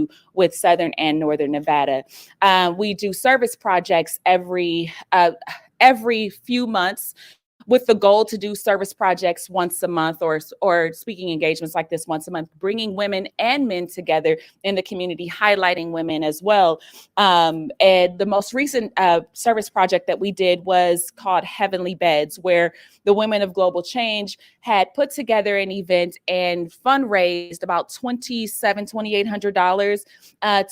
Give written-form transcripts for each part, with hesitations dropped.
do with Southern and Northern Nevada. We do service projects every few months, with the goal to do service projects once a month, or speaking engagements like this once a month, bringing women and men together in the community, highlighting women as well. And the most recent service project that we did was called Heavenly Beds, where the Women of Global Change had put together an event and fundraised about $2,800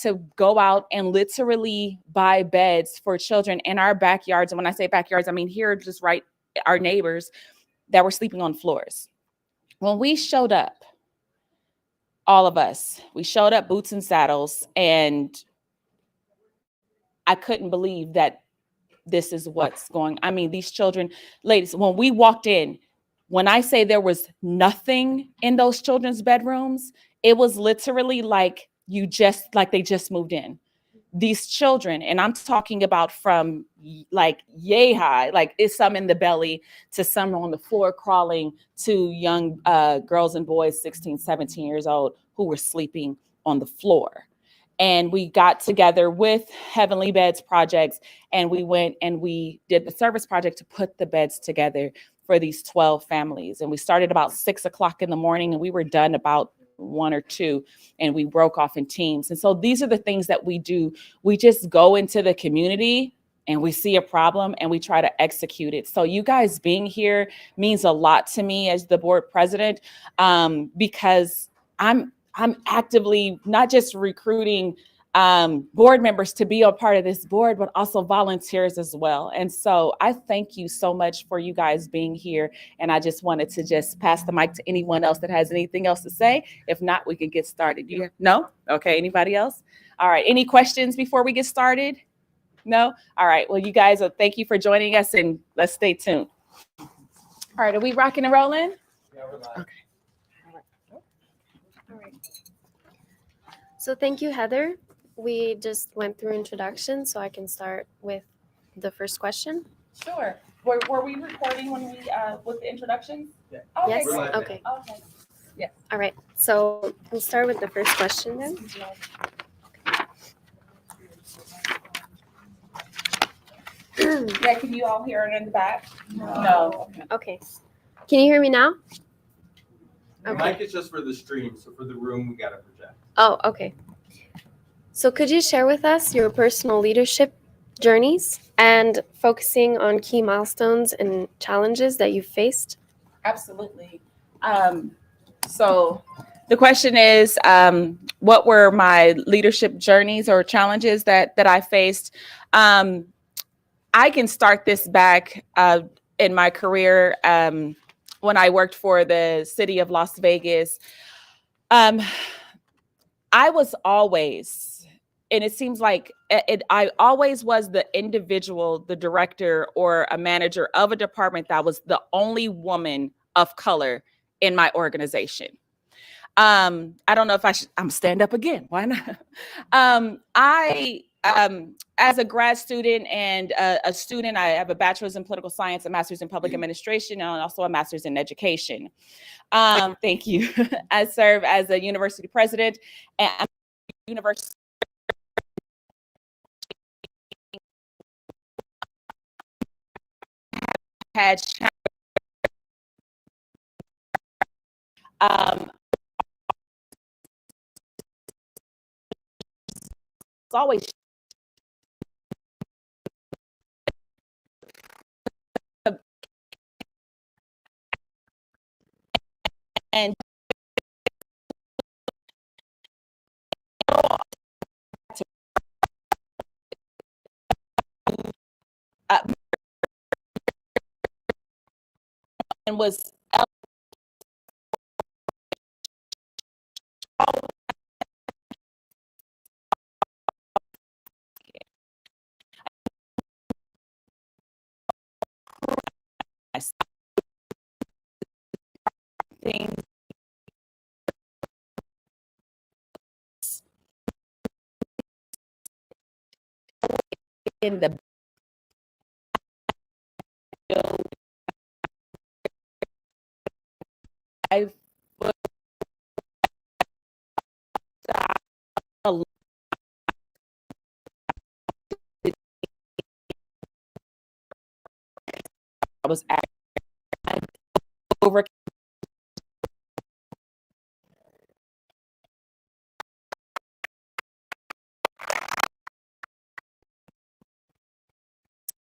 to go out and literally buy beds for children in our backyards. And when I say backyards, I mean here, just right, our neighbors that were sleeping on floors. When we showed up, all of us, we showed up boots and saddles, and I couldn't believe that this is what's going. I mean, these children, ladies, when we walked in, when I say there was nothing in those children's bedrooms, it was literally like they just moved in. These children, and I'm talking about from like yay high, like it's some in the belly to some on the floor crawling, to young girls and boys 16, 17 years old who were sleeping on the floor. And we got together with Heavenly Beds Projects, and we went and we did the service project to put the beds together for these 12 families. And we started about 6 o'clock in the morning, and we were done about 1 or 2, and we broke off in teams. And so these are the things that we do. We just go into the community and we see a problem and we try to execute it. So you guys being here means a lot to me as the board president, because I'm actively not just recruiting board members to be a part of this board, but also volunteers as well. And so I thank you so much for you guys being here. And I just wanted to just pass the mic to anyone else that has anything else to say. If not, we can get started. No? Okay, anybody else? All right, any questions before we get started? No? All right, well, you guys, thank you for joining us, and let's stay tuned. All right, are we rocking and rolling? Yeah, we're live. Okay. All right. So thank you, Heather. We just went through introduction, so I can start with the first question. Sure. Were we recording when we with the introduction? Yeah. Okay, Yes? We're live. Okay. Okay. Yeah. All right. So we'll start with the first question then. Yeah, can you all hear it in the back? No. Okay. Can you hear me now? The Okay. mic is just for the stream, so for the room, we got to project. Oh, okay. So could you share with us your personal leadership journeys and focusing on key milestones and challenges that you've faced? Absolutely. So the question is, what were my leadership journeys or challenges that I faced? I can start this back in my career when I worked for the city of Las Vegas. I was always, and it seems like I always was the individual, the director or a manager of a department that was the only woman of color in my organization. I don't know if I'm stand up again. Why not? As a grad student and a student, I have a bachelor's in political science, a master's in public administration, and also a master's in education. Thank you. I serve as a university president and university had it's always and and was things in the I I was over.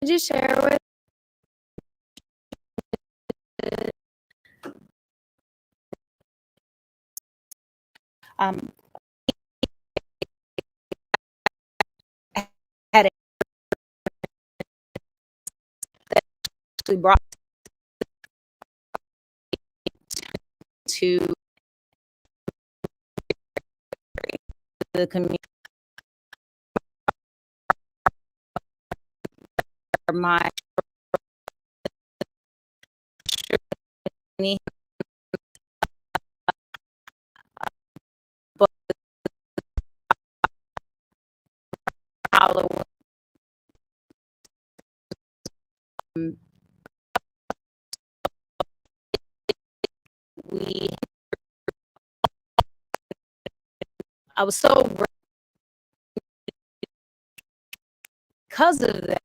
Could you share with Had actually brought to the community my book Halloween. We I was so because of that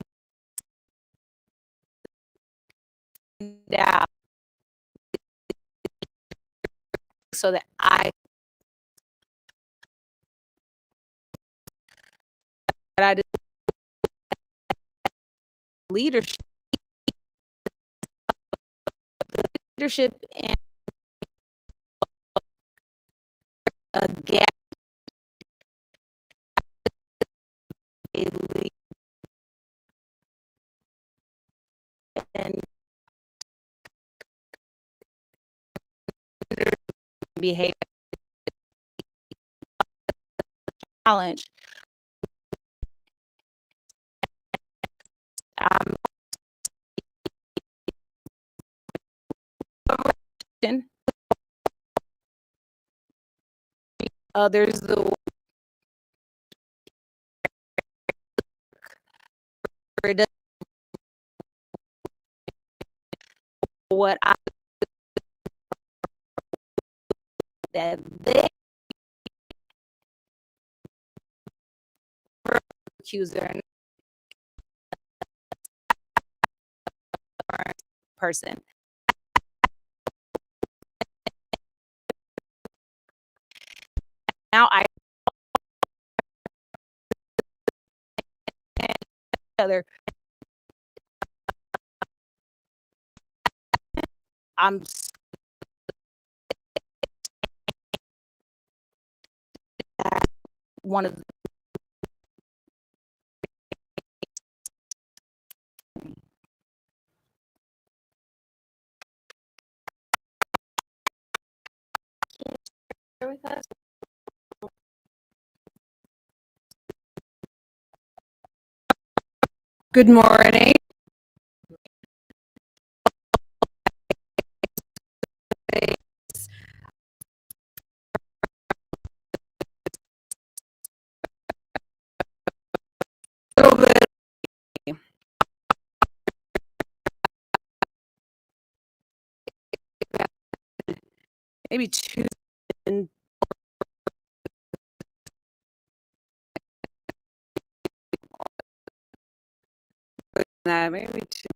so that I did leadership and a gap and behavior challenge. Others the word what I that they accuser person. Now I other I'm one of share with us? good morning. A little bit maybe two and maybe two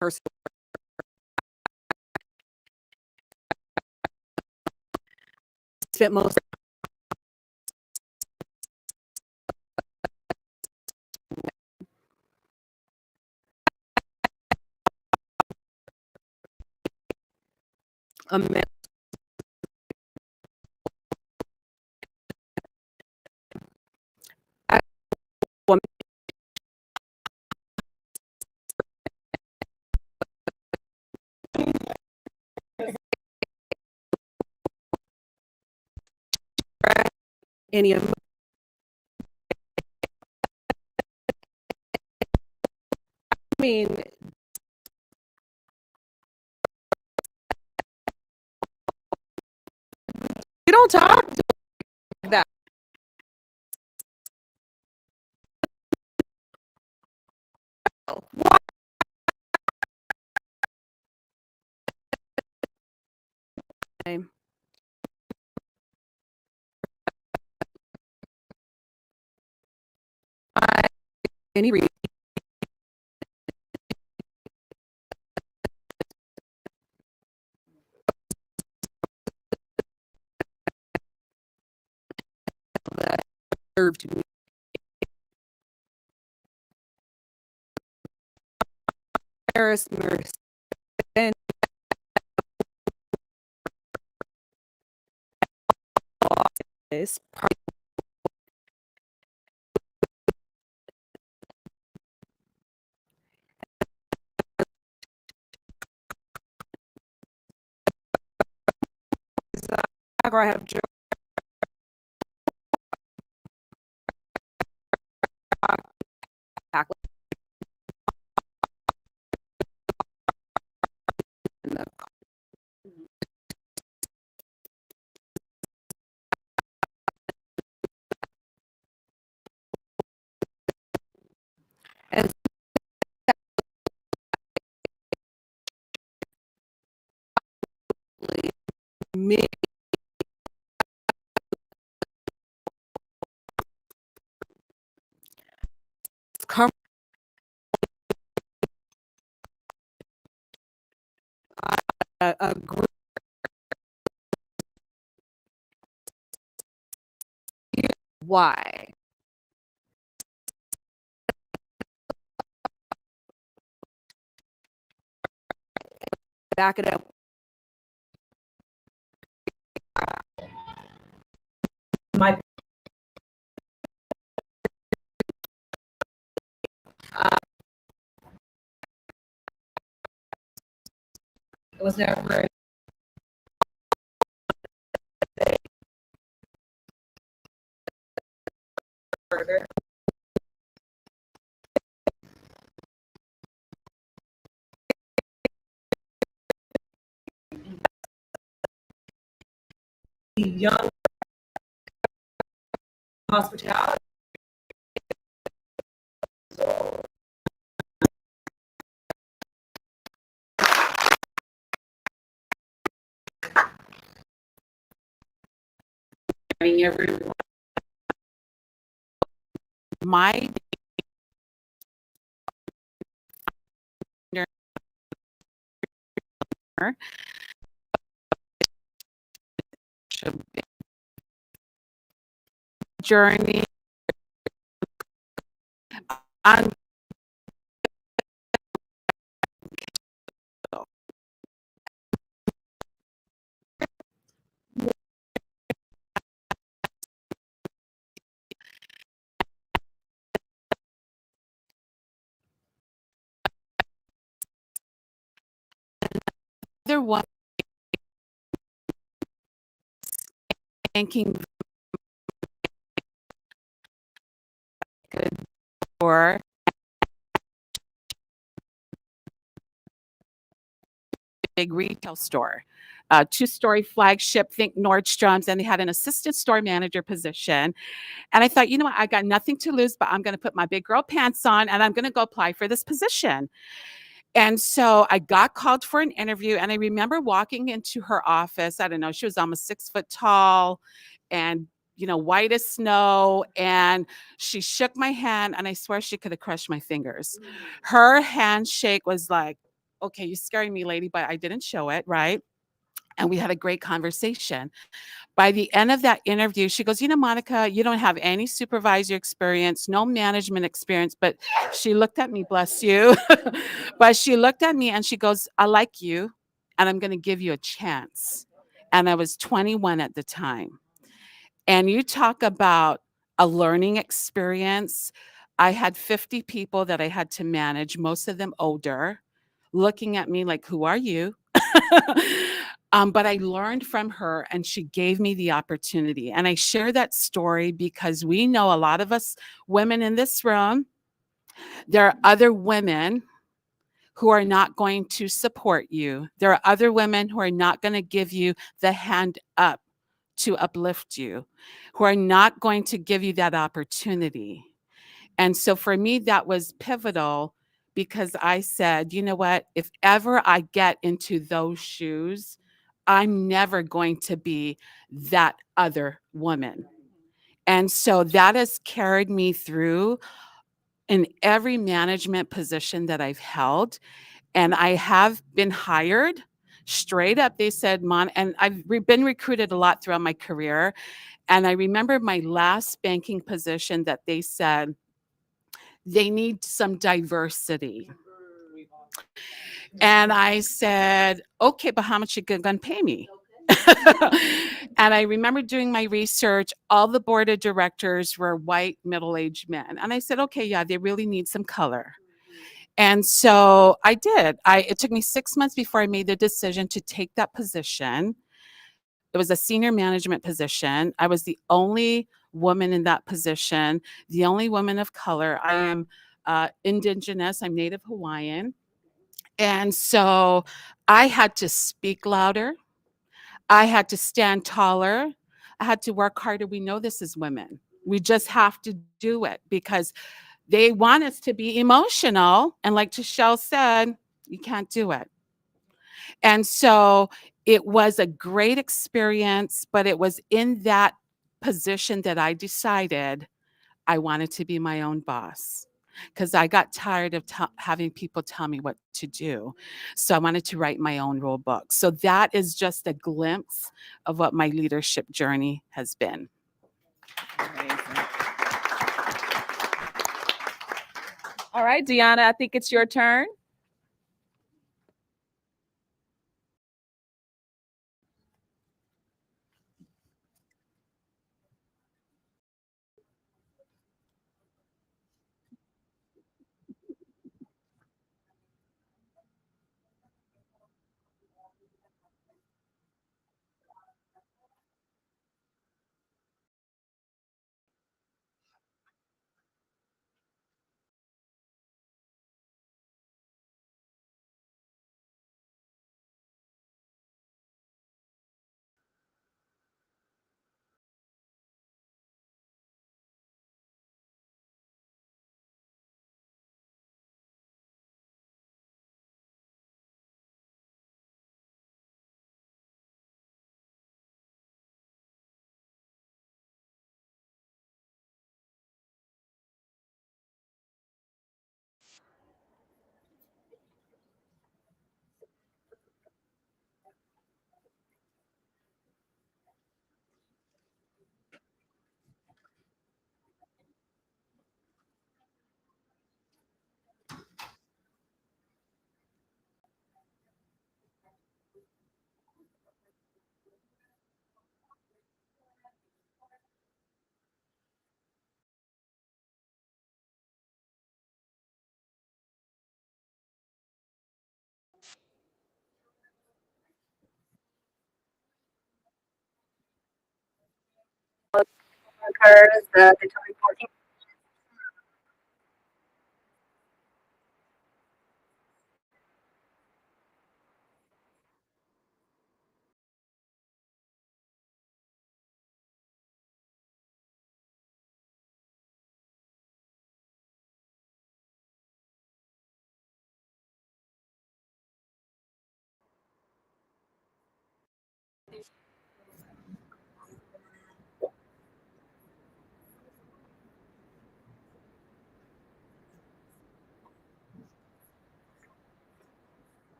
person spent most a minute. Any of I mean you don't talk like that. Why? any reason that served me. And this part is I have back in the and me come a group why back it up my it was never further the young hospitality everyone my journey on other one thanking good for big retail store, a two-story flagship, think Nordstrom's, and they had an assistant store manager position. And I thought, you know what, I got nothing to lose, but I'm going to put my big girl pants on and I'm going to go apply for this position. And so I got called for an interview, and I remember walking into her office. I don't know, she was almost 6 foot tall and, white as snow. And she shook my hand, and I swear she could have crushed my fingers. Her handshake was like, okay, you're scaring me, lady, but I didn't show it, right? And we had a great conversation. By the end of that interview, she goes, Monica, you don't have any supervisor experience, no management experience. But she looked at me, bless you. But she looked at me and she goes, I like you and I'm going to give you a chance. And I was 21 at the time. And you talk about a learning experience. I had 50 people that I had to manage, most of them older, looking at me like, who are you? But I learned from her and she gave me the opportunity. And I share that story because we know a lot of us women in this room, there are other women who are not going to support you. There are other women who are not going to give you the hand up to uplift you, who are not going to give you that opportunity. And so for me, that was pivotal because I said, you know what, if ever I get into those shoes, I'm never going to be that other woman. And so that has carried me through in every management position that I've held, and I have been hired straight up. They said, and I've been recruited a lot throughout my career. And I remember my last banking position that they said they need some diversity. And I said, okay, but how much you gonna pay me? And I remember doing my research. All the board of directors were white, middle-aged men. And I said, okay, yeah, they really need some color. And so I did. It took me 6 months before I made the decision to take that position. It was a senior management position. I was the only woman in that position, the only woman of color. I am Indigenous. I'm Native Hawaiian. And so I had to speak louder. I had to stand taller. I had to work harder. We know this as women. We just have to do it because they want us to be emotional. And like Tashelle said, you can't do it. And so it was a great experience, but it was in that position that I decided I wanted to be my own boss because I got tired of having people tell me what to do. So I wanted to write my own rule book. So that is just a glimpse of what my leadership journey has been. Amazing. All right, Deanna, I think it's your turn.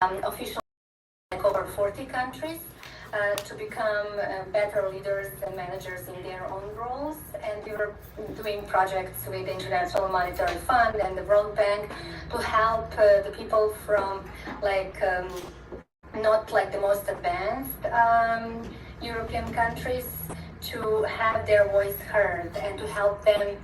Official like over 40 countries to become better leaders and managers in their own roles. And we were doing projects with the International Monetary Fund and the World Bank to help the people from not like the most advanced European countries to have their voice heard and to help them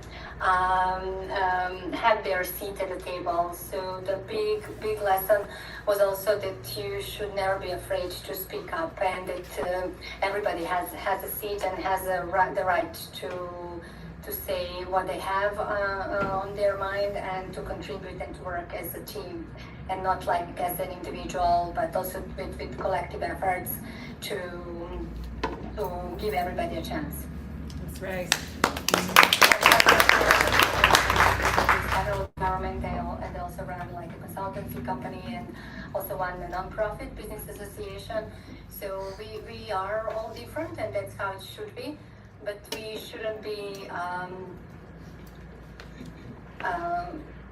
have their seat at the table. So the big lesson was also that you should never be afraid to speak up, and that everybody has a seat and has the right to say what they have on their mind, and to contribute and to work as a team and not like as an individual, but also with collective efforts to give everybody a chance. That's right. federal government. And they also run like a consultancy company and also one a non-profit business association. So we are all different, and that's how it should be. But we shouldn't be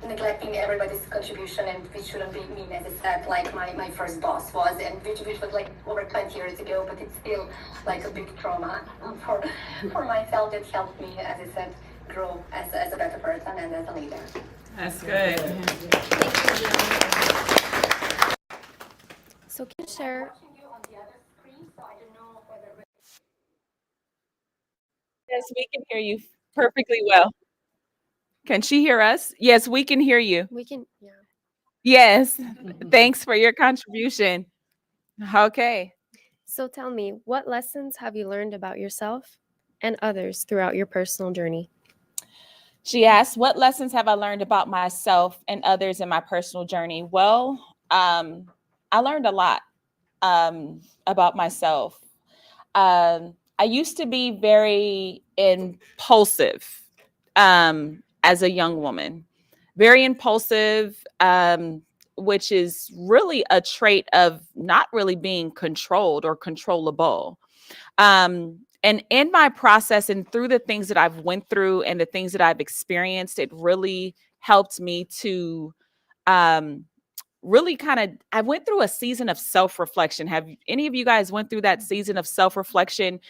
neglecting everybody's contribution, and we shouldn't be mean, as I said, like my first boss was, and which was like over 20 years ago, but it's still like a big trauma for myself that helped me, as I said, grow as a better person and as a leader. That's good. So can you share? Watching you on the other screen, so I don't know whether. Yes, we can hear you perfectly well. Can she hear us? Yes, we can hear you. We can, yeah. Yes. Thanks for your contribution. Okay. So tell me, what lessons have you learned about yourself and others throughout your personal journey? She asked, what lessons have I learned about myself and others in my personal journey? Well, I learned a lot about myself. I used to be very impulsive as a young woman, very impulsive, which is really a trait of not really being controlled or controllable. And in my process and through the things that I've went through and the things that I've experienced, it really helped me to really I went through a season of self-reflection. Have any of you guys went through that season of self-reflection?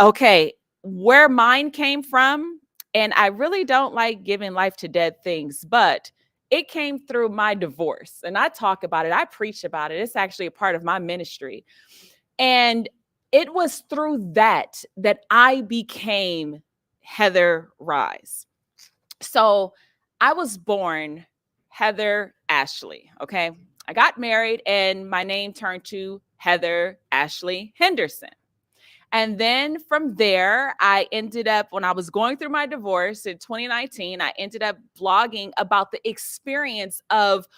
Okay, where mine came from, and I really don't like giving life to dead things, but it came through my divorce. And I talk about it, I preach about it. It's actually a part of my ministry. And it was through that I became Heather Rise. So I was born Heather Ashley. Okay. I got married and my name turned to Heather Ashley Henderson. And then from there, I ended up, when I was going through my divorce in 2019, I ended up blogging about the experience of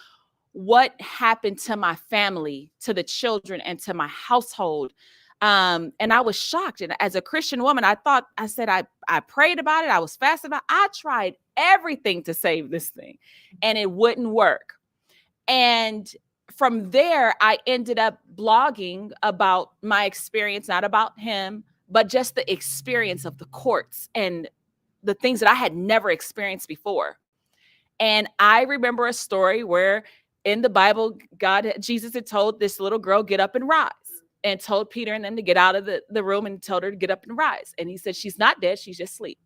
what happened to my family, to the children, and to my household. And I was shocked. And as a Christian woman, I prayed about it. I was fasting about it. I tried everything to save this thing, and it wouldn't work. And from there, I ended up blogging about my experience, not about him, but just the experience of the courts and the things that I had never experienced before. And I remember a story where in the Bible, Jesus had told this little girl, get up and rise, and told Peter and them to get out of the room and told her to get up and rise. And he said, she's not dead, she's just asleep.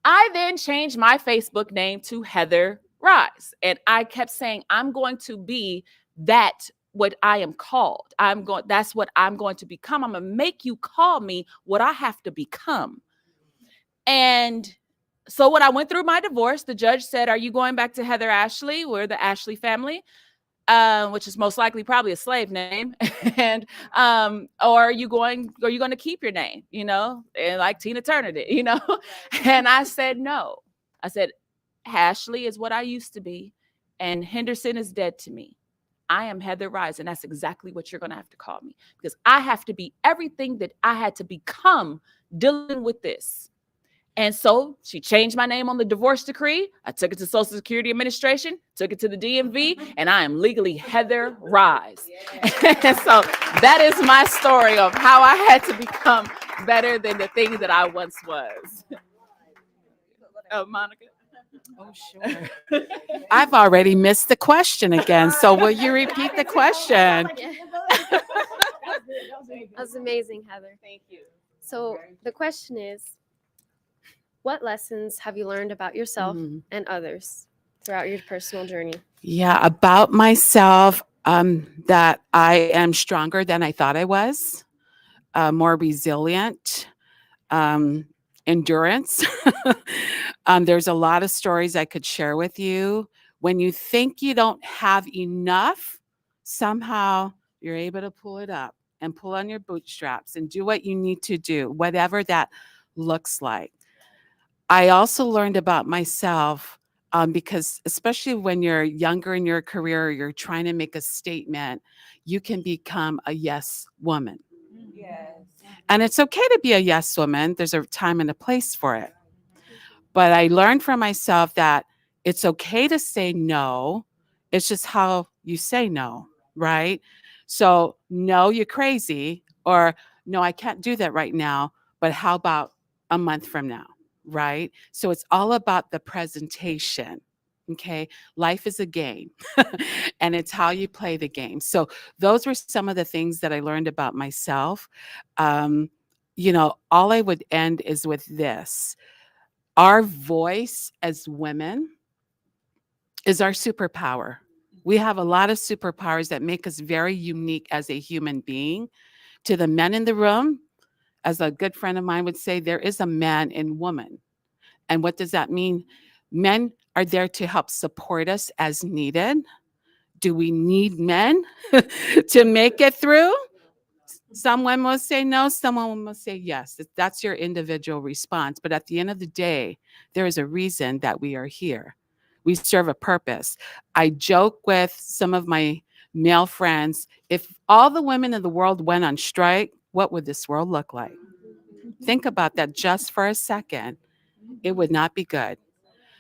I then changed my Facebook name to Heather Rise. And I kept saying, I'm going to be that what I am called. That's what I'm going to become. I'm going to make you call me what I have to become. And so when I went through my divorce, the judge said, are you going back to Heather Ashley? We're the Ashley family, which is most likely probably a slave name. And or are you going to keep your name, and like Tina Turner did, And I said, no. I said, Ashley is what I used to be, and Henderson is dead to me. I am Heather Rise, and that's exactly what you're going to have to call me, because I have to be everything that I had to become dealing with this. And so she changed my name on the divorce decree. I took it to Social Security Administration, took it to the DMV, and I am legally Heather Rise. And so that is my story of how I had to become better than the thing that I once was. Oh, Monica. Oh, sure. I've already missed the question again. So will you repeat the question? That was amazing, Heather. Thank you. So the question is, what lessons have you learned about yourself and others throughout your personal journey? Yeah, about myself, that I am stronger than I thought I was, more resilient, endurance. There's a lot of stories I could share with you. When you think you don't have enough, somehow you're able to pull it up and pull on your bootstraps and do what you need to do, whatever that looks like. I also learned about myself because especially when you're younger in your career, you're trying to make a statement, you can become a yes woman. Yes. And it's okay to be a yes woman. There's a time and a place for it. But I learned from myself that It's okay to say no. It's just how you say no, right? So, no, you're crazy, or no, I can't do that right now, but how about a month from now, right? So it's all about the presentation. Okay. Life is a game and it's how you play the game. So those were some of the things that I learned about myself. All I would end is with this. Our voice as women is our superpower. We have a lot of superpowers that make us very unique as a human being. To the men in the room, as a good friend of mine would say, there is a man in woman. And what does that mean? Men are there to help support us as needed. Do we need men to make it through? Some women will say no, some women will say yes. That's your individual response. But at the end of the day, there is a reason that we are here. We serve a purpose. I joke with some of my male friends, if all the women in the world went on strike, what would this world look like? Think about that just for a second. It would not be good.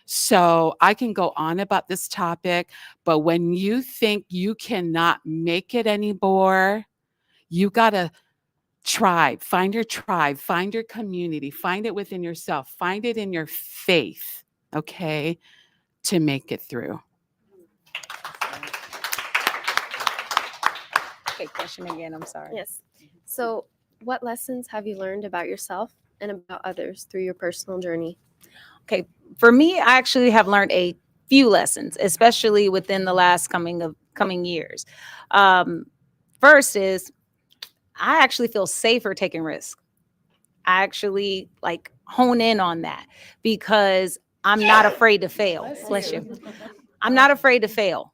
So I can go on about this topic, but when you think you cannot make it anymore, you got to find your community, find it within yourself, find it in your faith, okay, to make it through. Okay, question again. I'm sorry. Yes. So, what lessons have you learned about yourself and about others through your personal journey? Okay, for me, I actually have learned a few lessons, especially within the last coming years. First is I actually feel safer taking risks. I actually like hone in on that because I'm not afraid to fail. Bless you. I'm not afraid to fail.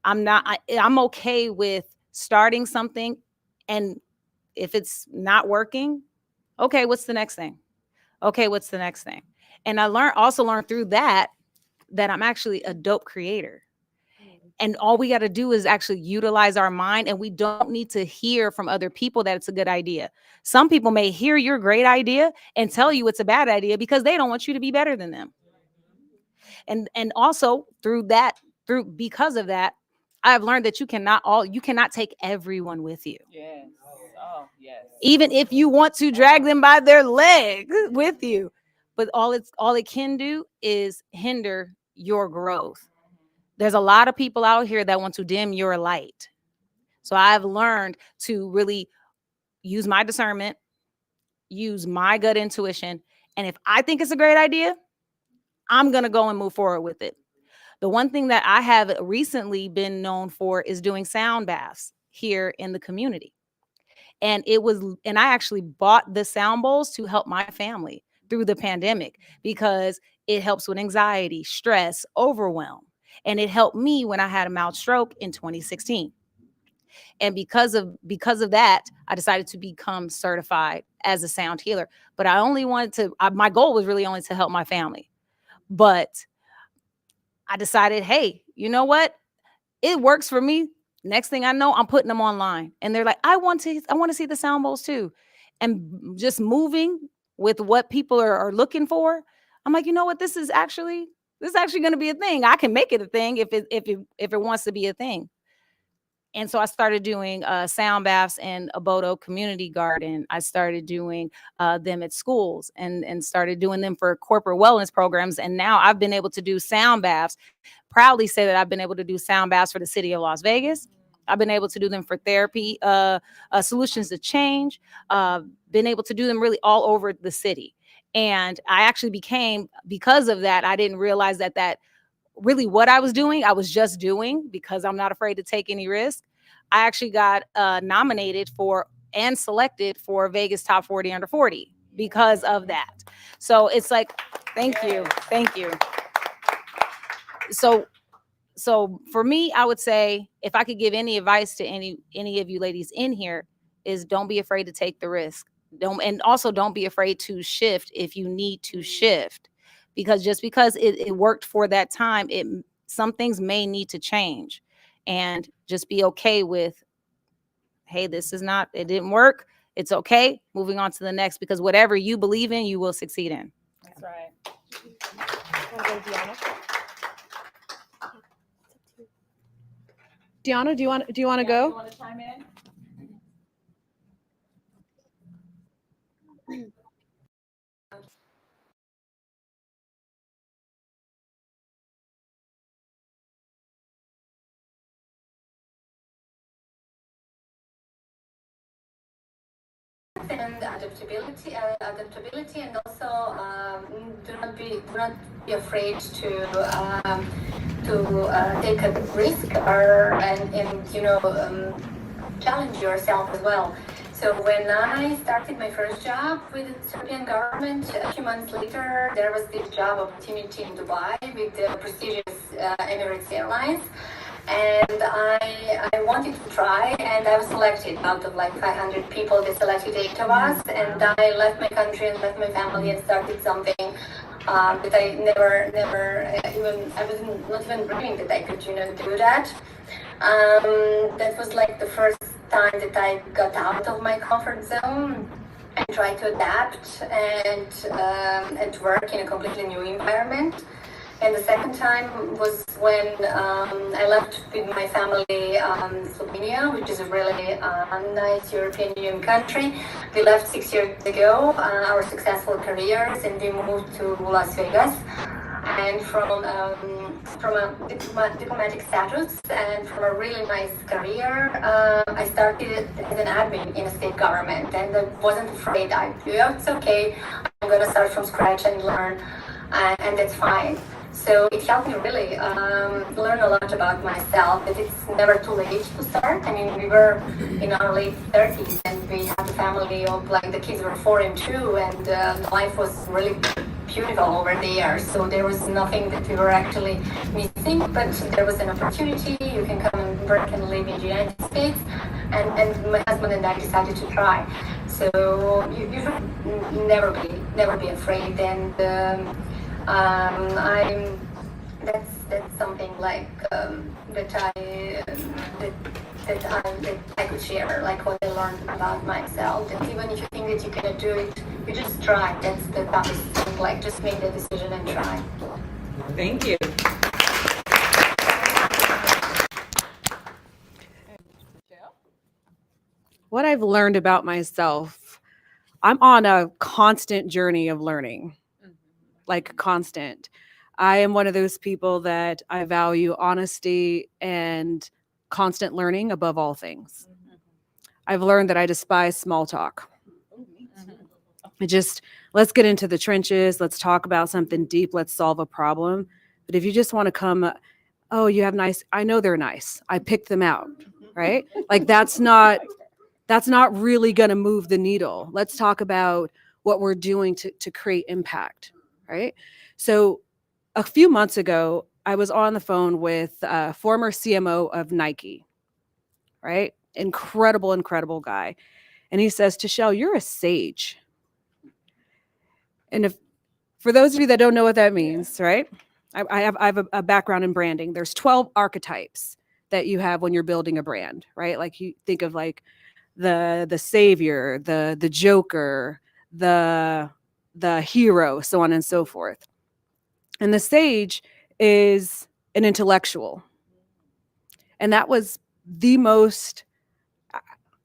I'm okay with starting something, and if it's not working, okay, what's the next thing? Okay, what's the next thing? And I also learned through that I'm actually a dope creator. And all we got to do is actually utilize our mind, and we don't need to hear from other people that it's a good idea. Some people may hear your great idea and tell you it's a bad idea because they don't want you to be better than them. And also because of that, I've learned that you cannot take everyone with you. Yes. Oh, yes. Even if you want to drag them by their leg with you. But all it can do is hinder your growth. There's a lot of people out here that want to dim your light. So I've learned to really use my discernment, use my gut intuition. And if I think it's a great idea, I'm going to go and move forward with it. The one thing that I have recently been known for is doing sound baths here in the community. And I actually bought the sound bowls to help my family through the pandemic because it helps with anxiety, stress, overwhelm. And it helped me when I had a mild stroke in 2016. And because of that, I decided to become certified as a sound healer. But I only wanted to, my goal was really only to help my family. But I decided, hey, you know what? It works for me. Next thing I know, I'm putting them online. And they're like, I want to see the sound bowls too. And just moving with what people are looking for. I'm like, you know what? This is actually going to be a thing. I can make it a thing if it wants to be a thing. And so I started doing sound baths in Obodo Community Garden. I started doing them at schools and started doing them for corporate wellness programs. And now I've been able to do sound baths. Proudly say that I've been able to do sound baths for the city of Las Vegas. I've been able to do them for therapy, solutions to change. Been able to do them really all over the city. And I actually because of that, I didn't realize that really what I was doing, I was just doing because I'm not afraid to take any risk. I actually got nominated for and selected for Vegas Top 40 Under 40 because of that. So it's like, thank you. So for me, I would say if I could give any advice to any of you ladies in here is don't be afraid to take the risk. Don't be afraid to shift if you need to shift. Because just because it worked for that time, some things may need to change, and just be okay with, hey, it didn't work. It's okay. Moving on to the next, because whatever you believe in, you will succeed in. That's right. Deanna, do you want to You go? want to chime in? And adaptability, and also do not be afraid to take a risk and challenge yourself as well. So when I started my first job with the Serbian government, a few months later, there was this job opportunity in Dubai with the prestigious Emirates Airlines. And I wanted to try, and I was selected out of like 500 people. They selected 8 of us, and I left my country and left my family and started something that I never even I was not even dreaming that I could do that. That was like the first time that I got out of my comfort zone and tried to adapt and work in a completely new environment. And the second time was when I left with my family Slovenia, which is a really nice European Union country. We left 6 years ago, our successful careers, and we moved to Las Vegas. And from a diplomatic status and from a really nice career, I started as an admin in a state government, and I wasn't afraid. It's okay, I'm going to start from scratch and learn, and that's fine. So it helped me really learn a lot about myself, that it's never too late to start. I mean, we were in our late 30s and we had a family of like the kids were 4 and 2, and life was really beautiful over there. So there was nothing that we were actually missing, but there was an opportunity. You can come and work and live in the United States. And my husband and I decided to try. So you should never be afraid. And that's something like that I could share, like what I learned about myself. That even if you think that you cannot do it, you just try. That's the toughest thing. Like just make the decision and try. Thank you. What I've learned about myself, I'm on a constant journey of learning, like constant. I am one of those people that I value honesty and constant learning above all things. I've learned that I despise small talk. Let's get into the trenches. Let's talk about something deep. Let's solve a problem. But if you just want to come, oh, you have nice, I know they're nice. I picked them out, right? Like that's not really going to move the needle. Let's talk about what we're doing to create impact, right? So a few months ago, I was on the phone with a former CMO of Nike, right? Incredible guy. And he says, Tashelle, you're a sage. And for those of you that don't know what that means, right? I have a background in branding. There's 12 archetypes that you have when you're building a brand, right? Like you think of like the savior, the joker, the hero, so on and so forth. And the sage is an intellectual. And that was the most,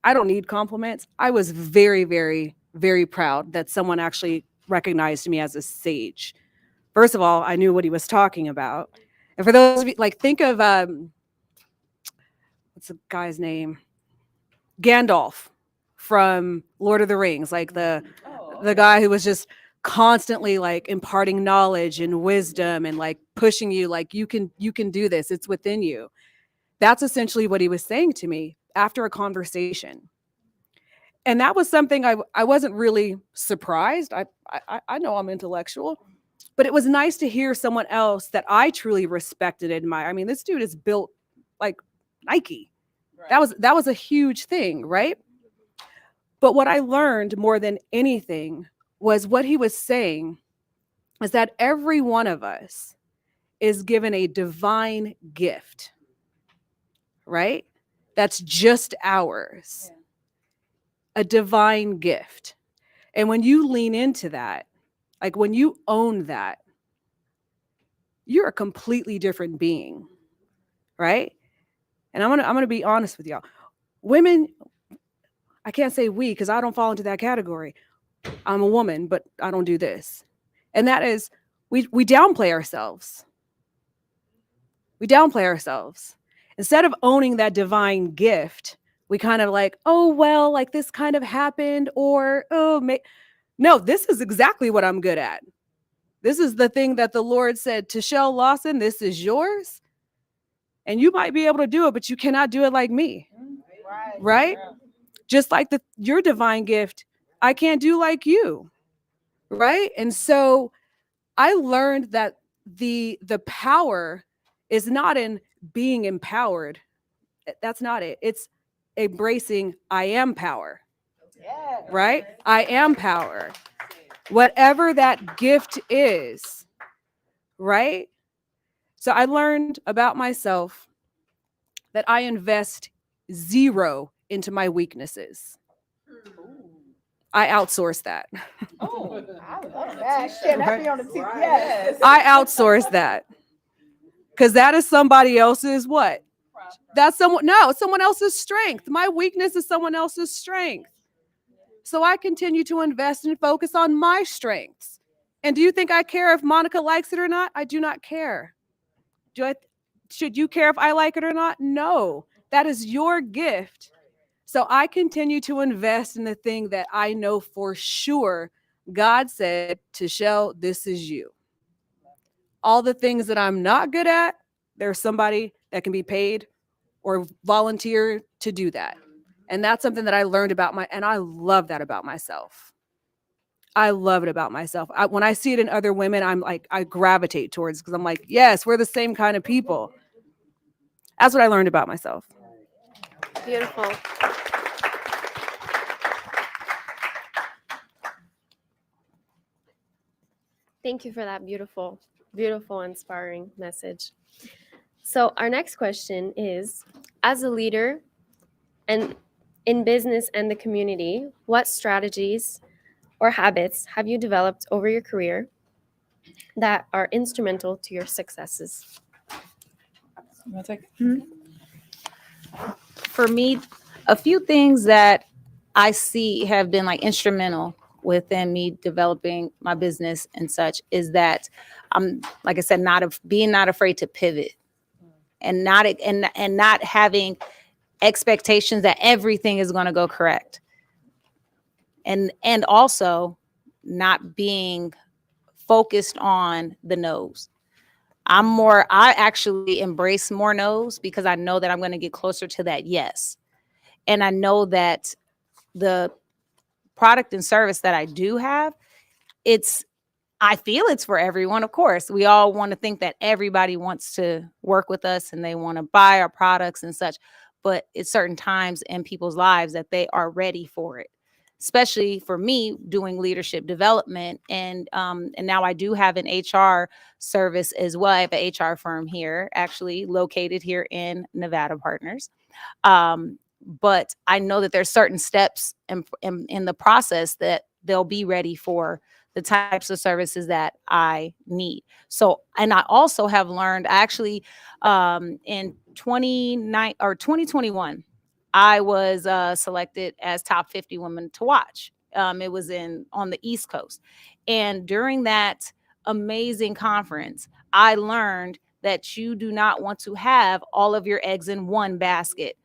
I don't need compliments. I was very proud that someone actually recognized me as a sage. First of all, I knew what he was talking about. And for those of you, like think of, what's the guy's name? Gandalf from Lord of the Rings, like the guy who was just constantly like imparting knowledge and wisdom and like pushing you like you can do this, it's within you. That's essentially what he was saying to me after a conversation. And that was something I wasn't really surprised. I know I'm intellectual, but it was nice to hear someone else that I truly respected and admire. I mean, this dude is built like Nike. Right. That was a huge thing, right? But what I learned more than anything was what he was saying is that every one of us is given a divine gift, right? That's just ours. Yeah. A divine gift. And when you lean into that, like when you own that, you're a completely different being, right? And I'm gonna be honest with y'all. Women, I can't say we because I don't fall into that category. I'm a woman, but I don't do this. And that is we downplay ourselves. We downplay ourselves. Instead of owning that divine gift, we kind of like, oh, well, like this kind of happened, or, oh, no, this is exactly what I'm good at. This is the thing that the Lord said to Shell Lawson, this is yours. And you might be able to do it, but you cannot do it like me. Right? Just like your divine gift, I can't do like you. Right? And so I learned that the power is not in being empowered. That's not it. It's embracing I am power. Right? I am power. Whatever that gift is. Right? So I learned about myself that I invest 0 into my weaknesses. I outsource that. Oh, I love that. Shit, that be on the TV. Yes. I outsource that. Because that is somebody else's what? That's someone else's strength. My weakness is someone else's strength. So I continue to invest and focus on my strengths. And do you think I care if Monica likes it or not? I do not care. Should you care if I like it or not? No. That is your gift. So I continue to invest in the thing that I know for sure God said to Shell, this is you. All the things that I'm not good at, there's somebody that can be paid or volunteer to do that. And that's something that I learned about and I love that about myself. I love it about myself. When I see it in other women, I'm like, I gravitate towards, because I'm like, yes, we're the same kind of people. That's what I learned about myself. Beautiful. Thank you for that beautiful, beautiful, inspiring message. So our next question is, as a leader and in business and the community, what strategies or habits have you developed over your career that are instrumental to your successes? For me, a few things that I see have been like instrumental within me developing my business and such is that I'm, like I said, being not afraid to pivot and not having expectations that everything is going to go correct. And also not being focused on the no's. I actually embrace more no's because I know that I'm going to get closer to that yes. And I know that the product and service that I do have, I feel it's for everyone. Of course, we all want to think that everybody wants to work with us and they want to buy our products and such, but it's certain times in people's lives that they are ready for it. Especially for me doing leadership development. And now I do have an HR service as well. I have an HR firm here, actually located here in Nevada Partners. But I know that there's certain steps in the process that they'll be ready for the types of services that I need. So, and I also have learned actually in 2021, I was selected as top 50 women to watch. It was on the East Coast. And during that amazing conference, I learned that you do not want to have all of your eggs in one basket.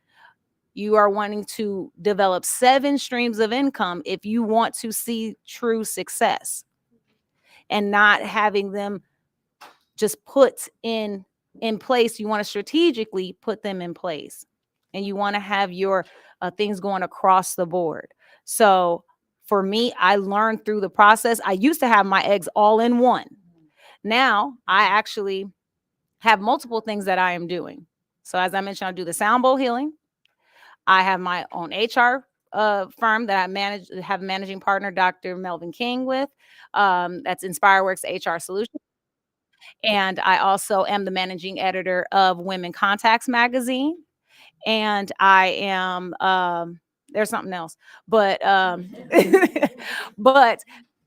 You are wanting to develop 7 streams of income if you want to see true success, and not having them just put in place. You want to strategically put them in place, and you want to have your things going across the board. So for me, I learned through the process. I used to have my eggs all in one. Now I actually have multiple things that I am doing. So as I mentioned, I do the sound bowl healing. I have my own HR firm that I have a managing partner, Dr. Melvin King, with. That's InspireWorks HR Solutions. And I also am the managing editor of Women Contacts magazine. And I am, there's something else, but but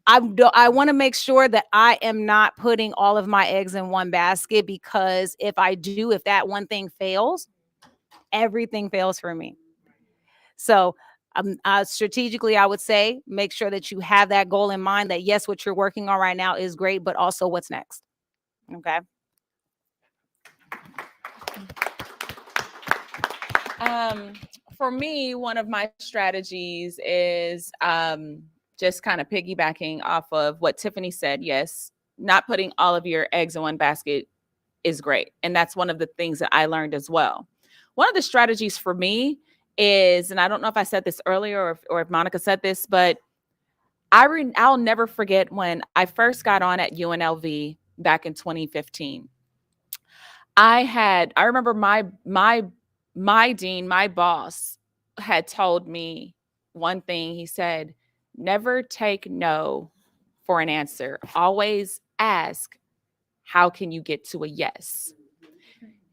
I want to make sure that I am not putting all of my eggs in one basket, because if that one thing fails, everything fails for me. So strategically, I would say make sure that you have that goal in mind, that yes, what you're working on right now is great, but also what's next. Okay. For me, one of my strategies is just kind of piggybacking off of what Tiffany said. Yes, not putting all of your eggs in one basket is great. And that's one of the things that I learned as well. One of the strategies for me is, and I don't know if I said this earlier or if Monica said this, but I'll never forget when I first got on at UNLV back in 2015. I remember my dean, my boss, had told me one thing. He said, never take no for an answer. Always ask, how can you get to a yes?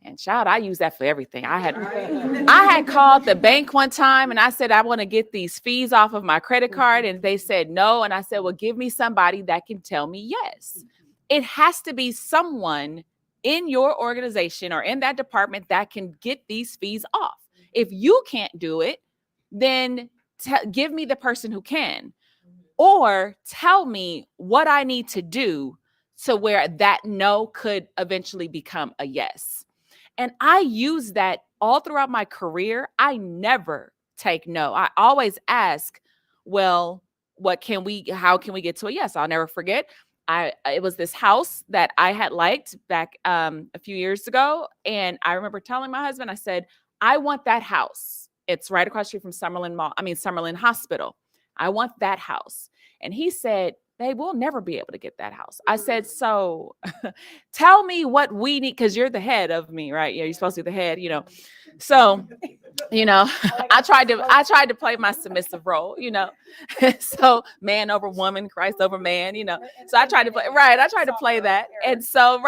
And child, I use that for everything. I had called the bank one time and I said, I want to get these fees off of my credit card. And they said no. And I said, well, give me somebody that can tell me yes. It has to be someone in your organization or in that department that can get these fees off. If you can't do it, then give me the person who can, or tell me what I need to do to where that no could eventually become a yes. And I use that all throughout my career. I never take no. I always ask, well, how can we get to a yes? I'll never forget. It was this house that I had liked back a few years ago. And I remember telling my husband, I said, I want that house. It's right across the street from Summerlin Hospital. I want that house. And he said, babe, we'll never be able to get that house. I said, so tell me what we need, because you're the head of me, right? Yeah, you're supposed to be the head, So, I tried to play my submissive role, So man over woman, Christ over man, So I tried to play that. And so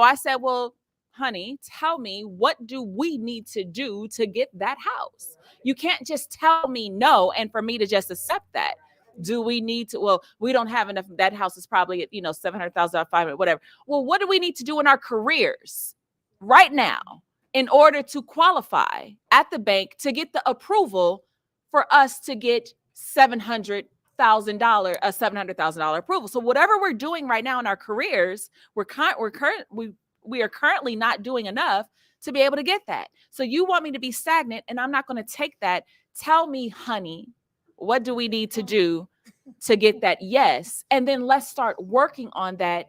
I said, well, honey, tell me, what do we need to do to get that house? You can't just tell me no and for me to just accept that. Do we need to? Well, we don't have enough. That house is probably at, $700,000, $500,000, whatever. Well, what do we need to do in our careers right now in order to qualify at the bank to get the approval for us to get $700,000 approval? So whatever we're doing right now in our careers, we are currently not doing enough to be able to get that. So you want me to be stagnant, and I'm not going to take that. Tell me, honey, what do we need to do to get that yes? And then let's start working on that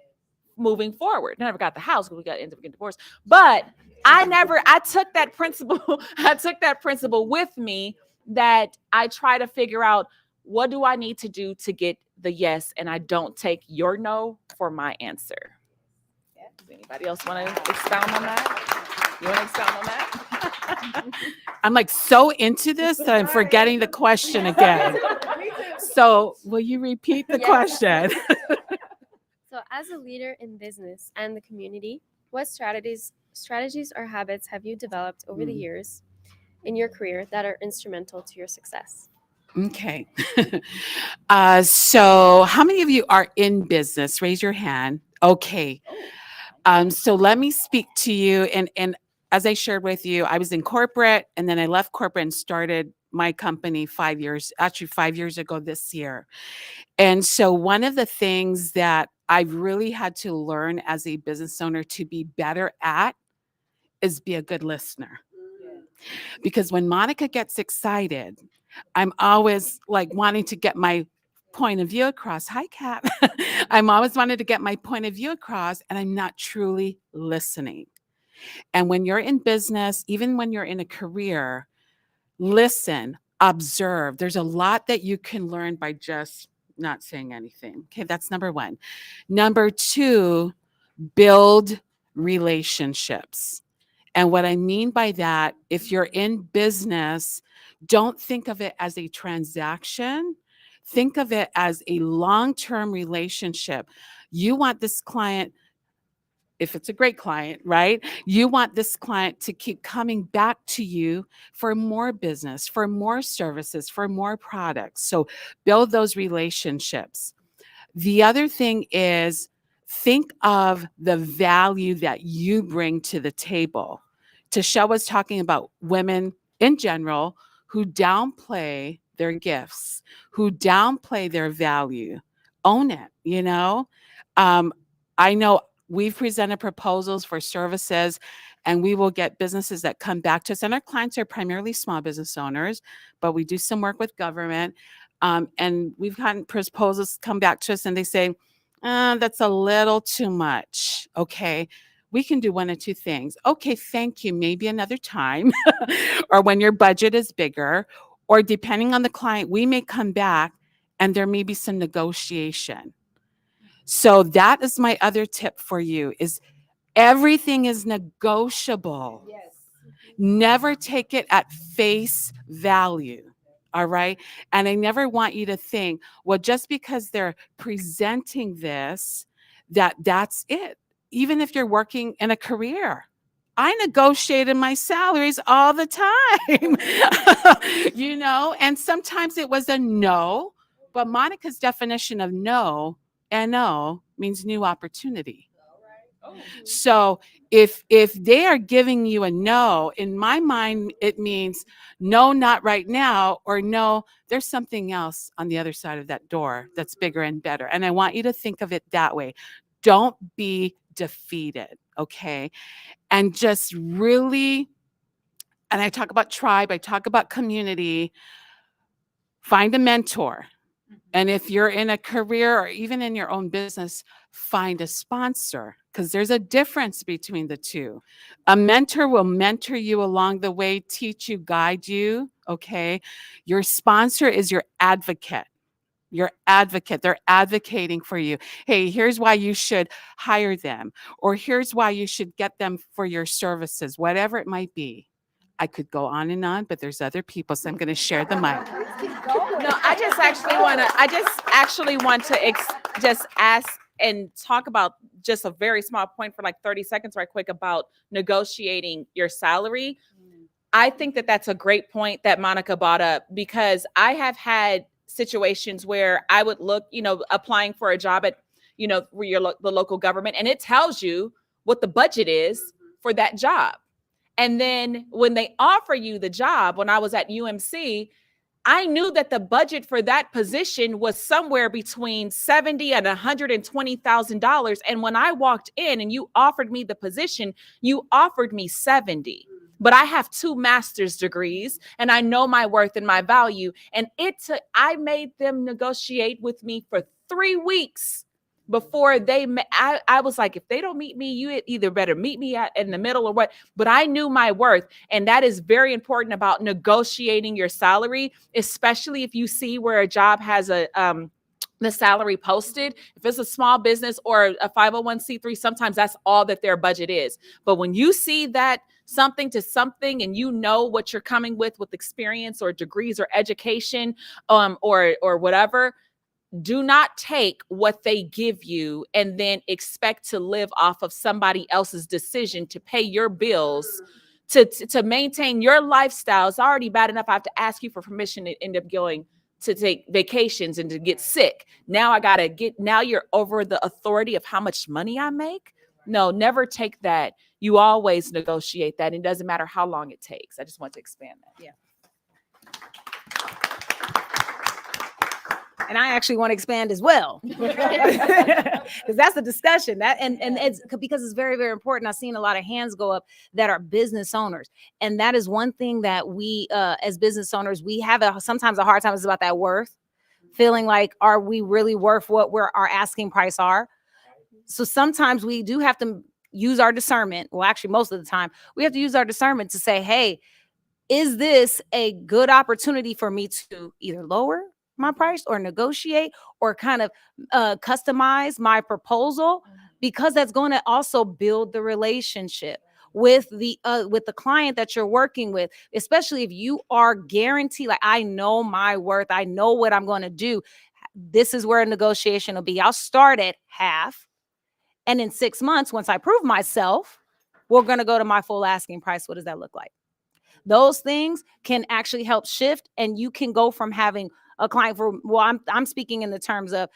moving forward. I never got the house because we ended up getting divorced. But I took that principle with me, that I try to figure out, what do I need to do to get the yes? And I don't take your no for my answer. Yeah. Does anybody else want to expound on that? You want to expound on that? I'm like so into this that I'm forgetting the question again. So will you repeat the question? So as a leader in business and the community, what strategies or habits have you developed over the years in your career that are instrumental to your success? Okay. So how many of you are in business? Raise your hand. Okay. So let me speak to you. And as I shared with you, I was in corporate, and then I left corporate and started my company 5 years ago this year. And so one of the things that I've really had to learn as a business owner to be better at is be a good listener. Because when Monica gets excited, I'm always like wanting to get my point of view across. Hi, Kat. I'm always wanting to get my point of view across, and I'm not truly listening. And when you're in business, even when you're in a career, listen, observe. There's a lot that you can learn by just not saying anything. Okay, that's number one. Number two, build relationships. And what I mean by that, if you're in business, don't think of it as a transaction. Think of it as a long-term relationship. You want this client, if it's a great client, right? You want this client to keep coming back to you for more business, for more services, for more products. So build those relationships. The other thing is, think of the value that you bring to the table. Tashelle was talking about women in general who downplay their gifts, who downplay their value. Own it, you know? I know we've presented proposals for services, and we will get businesses that come back to us. And our clients are primarily small business owners, but we do some work with government. And we've gotten proposals come back to us and they say, that's a little too much. Okay. We can do one of two things. Okay, thank you. Maybe another time, or when your budget is bigger, or depending on the client, we may come back and there may be some negotiation. So that is my other tip for you is everything is negotiable. Yes. Never take it at face value. All right. And I never want you to think, well, just because they're presenting this, that's it. Even if you're working in a career, I negotiated my salaries all the time, you know, and sometimes it was a no, but Monica's definition of no, N-O, means new opportunity. So if they are giving you a no, in my mind, it means no, not right now, or no, there's something else on the other side of that door that's bigger and better. And I want you to think of it that way. Don't be defeated, okay? And just really, and I talk about tribe, I talk about community, find a mentor. And if you're in a career or even in your own business, find a sponsor because there's a difference between the two. A mentor will mentor you along the way, teach you, guide you, okay? Your sponsor is your advocate. Your advocate, they're advocating for you. Hey, here's why you should hire them, or here's why you should get them for your services, whatever it might be. I could go on, but there's other people, so I'm going to share the mic. No, I just actually want to just ask and talk about just a very small point for like 30 seconds right quick about negotiating your salary. I think that that's a great point that Monica brought up because I have had situations where I would look, you know, applying for a job at, you know, where the local government, and it tells you what the budget is for that job. And then when they offer you the job, when I was at UMC, I knew that the budget for that position was somewhere between $70,000 and $120,000. And when I walked in and you offered me the position, you offered me 70. But I have 2 master's degrees and I know my worth and my value. And I made them negotiate with me for 3 weeks before I was like, if they don't meet me, you either better meet me in the middle or what. But I knew my worth. And that is very important about negotiating your salary, especially if you see where a job has the salary posted. If it's a small business or a 501c3, sometimes that's all that their budget is. But when you see that something to something and you know what you're coming with experience or degrees or education or whatever, do not take what they give you and then expect to live off of somebody else's decision to pay your bills, to maintain your lifestyle. It's already bad enough I have to ask you for permission to end up going to take vacations and to get sick. Now now you're over the authority of how much money I make. No, never take that. You always negotiate that. It doesn't matter how long it takes. I just want to expand that. Yeah. And I actually want to expand as well, because that's the discussion and it's because it's very, very important. I've seen a lot of hands go up that are business owners. And that is one thing that we, as business owners, we have sometimes a hard time is about that worth, feeling like, are we really worth what our asking price are? So sometimes we do have to use our discernment. Well, actually, most of the time we have to use our discernment to say, hey, is this a good opportunity for me to either lower my price or negotiate or kind of customize my proposal, because that's going to also build the relationship with the client that you're working with, especially if you are guaranteed, like, I know my worth, I know what I'm going to do. This is where a negotiation will be. I'll start at half. And in 6 months, once I prove myself, we're going to go to my full asking price. What does that look like? Those things can actually help shift, and you can go from having a client I'm speaking in the terms of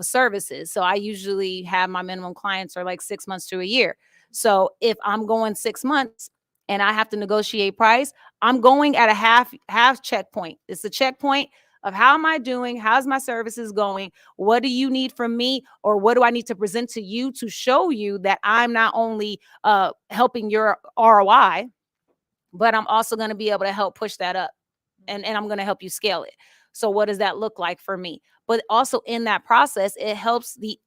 services. So I usually have my minimum clients are like 6 months to a year. So if I'm going 6 months and I have to negotiate price, I'm going at a half checkpoint. It's a checkpoint of how am I doing? How's my services going? What do you need from me? Or what do I need to present to you to show you that I'm not only helping your ROI, but I'm also going to be able to help push that up, and I'm going to help you scale it. So what does that look like for me? But also in that process, it helps the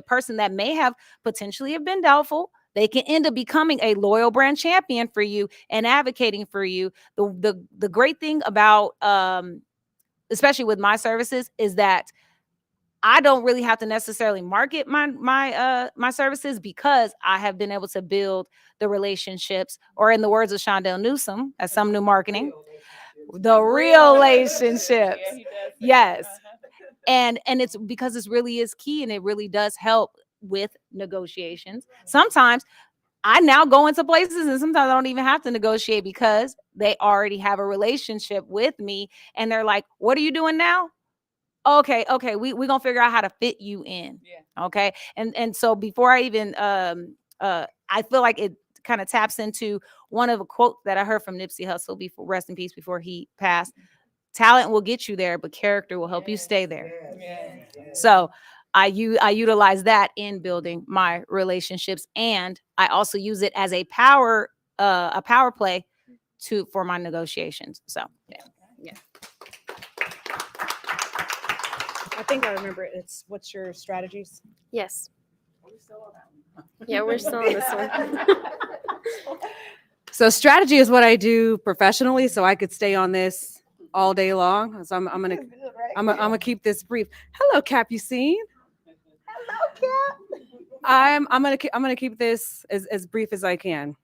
person that may have potentially have been doubtful. They can end up becoming a loyal brand champion for you and advocating for you. The great thing about especially with my services is that I don't really have to necessarily market my services, because I have been able to build the relationships, or in the words of Shondell Newsom at Some New Marketing, the real relationships. Yes. And it's because this really is key, and it really does help with negotiations. Sometimes I now go into places and sometimes I don't even have to negotiate, because they already have a relationship with me, and they're like, what are you doing now? Okay, we're gonna figure out how to fit you in. Okay. And so before I even I feel like it kind of taps into one of a quote that I heard from Nipsey Hussle, before, rest in peace, before he passed. Talent will get you there, but character will help you stay there. So I utilize that in building my relationships, and I also use it as a power play for my negotiations. So yeah. I think I remember it. It's what's your strategies? Yes. Yeah, we're still on this one. So strategy is what I do professionally, so I could stay on this all day long. So I'm gonna keep this brief. Hello, Capucine. Hello, Cap. I'm gonna keep this as brief as I can.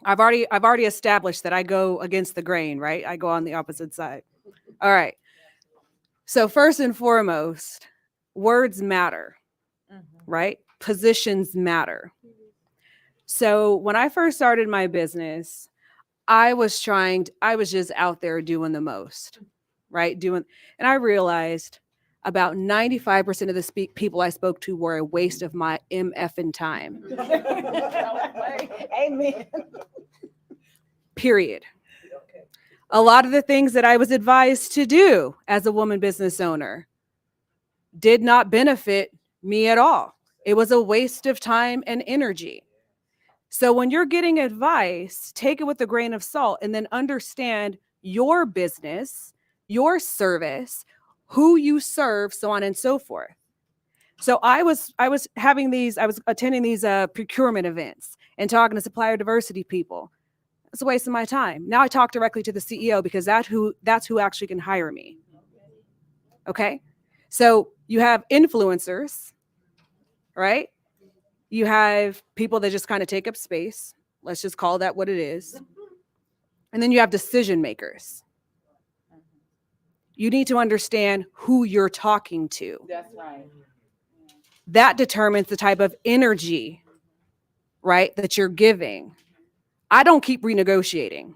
I've already established that I go against the grain, right? I go on the opposite side. All right. So first and foremost, words matter, right? Positions matter. So when I first started my business, I was just out there doing the most, right? And I realized about 95% of the people I spoke to were a waste of my MFing time. Amen. Period. A lot of the things that I was advised to do as a woman business owner did not benefit me at all. It was a waste of time and energy. So when you're getting advice, take it with a grain of salt, and then understand your business, your service, who you serve, so on and so forth. So I was attending these procurement events and talking to supplier diversity people. It's a waste of my time. Now I talk directly to the CEO, because that's who actually can hire me. Okay. So you have influencers, right? You have people that just kind of take up space. Let's just call that what it is. And then you have decision makers. You need to understand who you're talking to. That's right. That determines the type of energy, right, that you're giving. I don't keep renegotiating.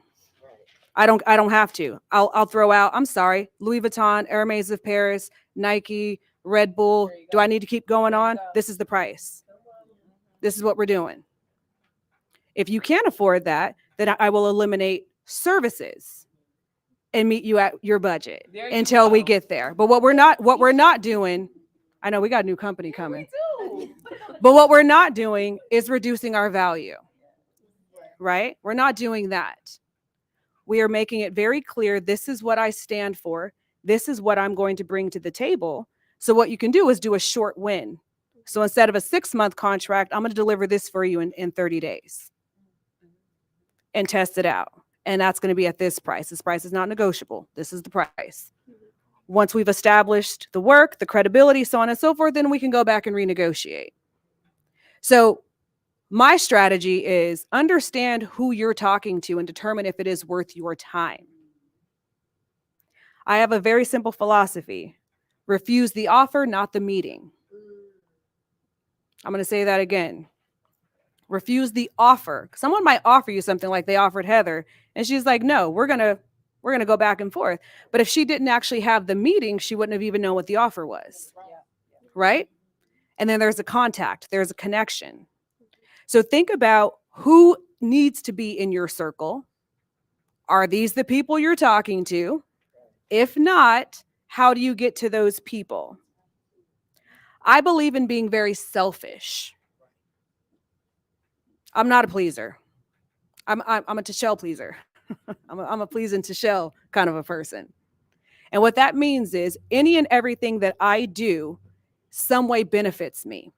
I don't have to. I'll throw out, I'm sorry, Louis Vuitton, Hermes of Paris, Nike, Red Bull. Do I need to keep going on? This is the price. This is what we're doing. If you can't afford that, then I will eliminate services and meet you at your budget until we get there. But what we're not doing, I know we got a new company coming. But what we're not doing is reducing our value. Right? We're not doing that. We are making it very clear, this is what I stand for. This is what I'm going to bring to the table. So what you can do is do a short win. So instead of a 6-month contract, I'm going to deliver this for you in 30 days and test it out. And that's going to be at this price. This price is not negotiable. This is the price. Once we've established the work, the credibility, so on and so forth, then we can go back and renegotiate. So my strategy is understand who you're talking to and determine if it is worth your time. I have a very simple philosophy. Refuse the offer, not the meeting. I'm going to say that again. Refuse the offer. Someone might offer you something like they offered Heather, and she's like, no, we're going to go back and forth. But if she didn't actually have the meeting, she wouldn't have even known what the offer was. Right? And then there's a contact, there's a connection. So think about who needs to be in your circle? Are these the people you're talking to? If not, how do you get to those people? I believe in being very selfish. I'm not a pleaser. I'm a Tichelle pleaser. I'm a pleasing Tichelle kind of a person. And what that means is any and everything that I do some way benefits me.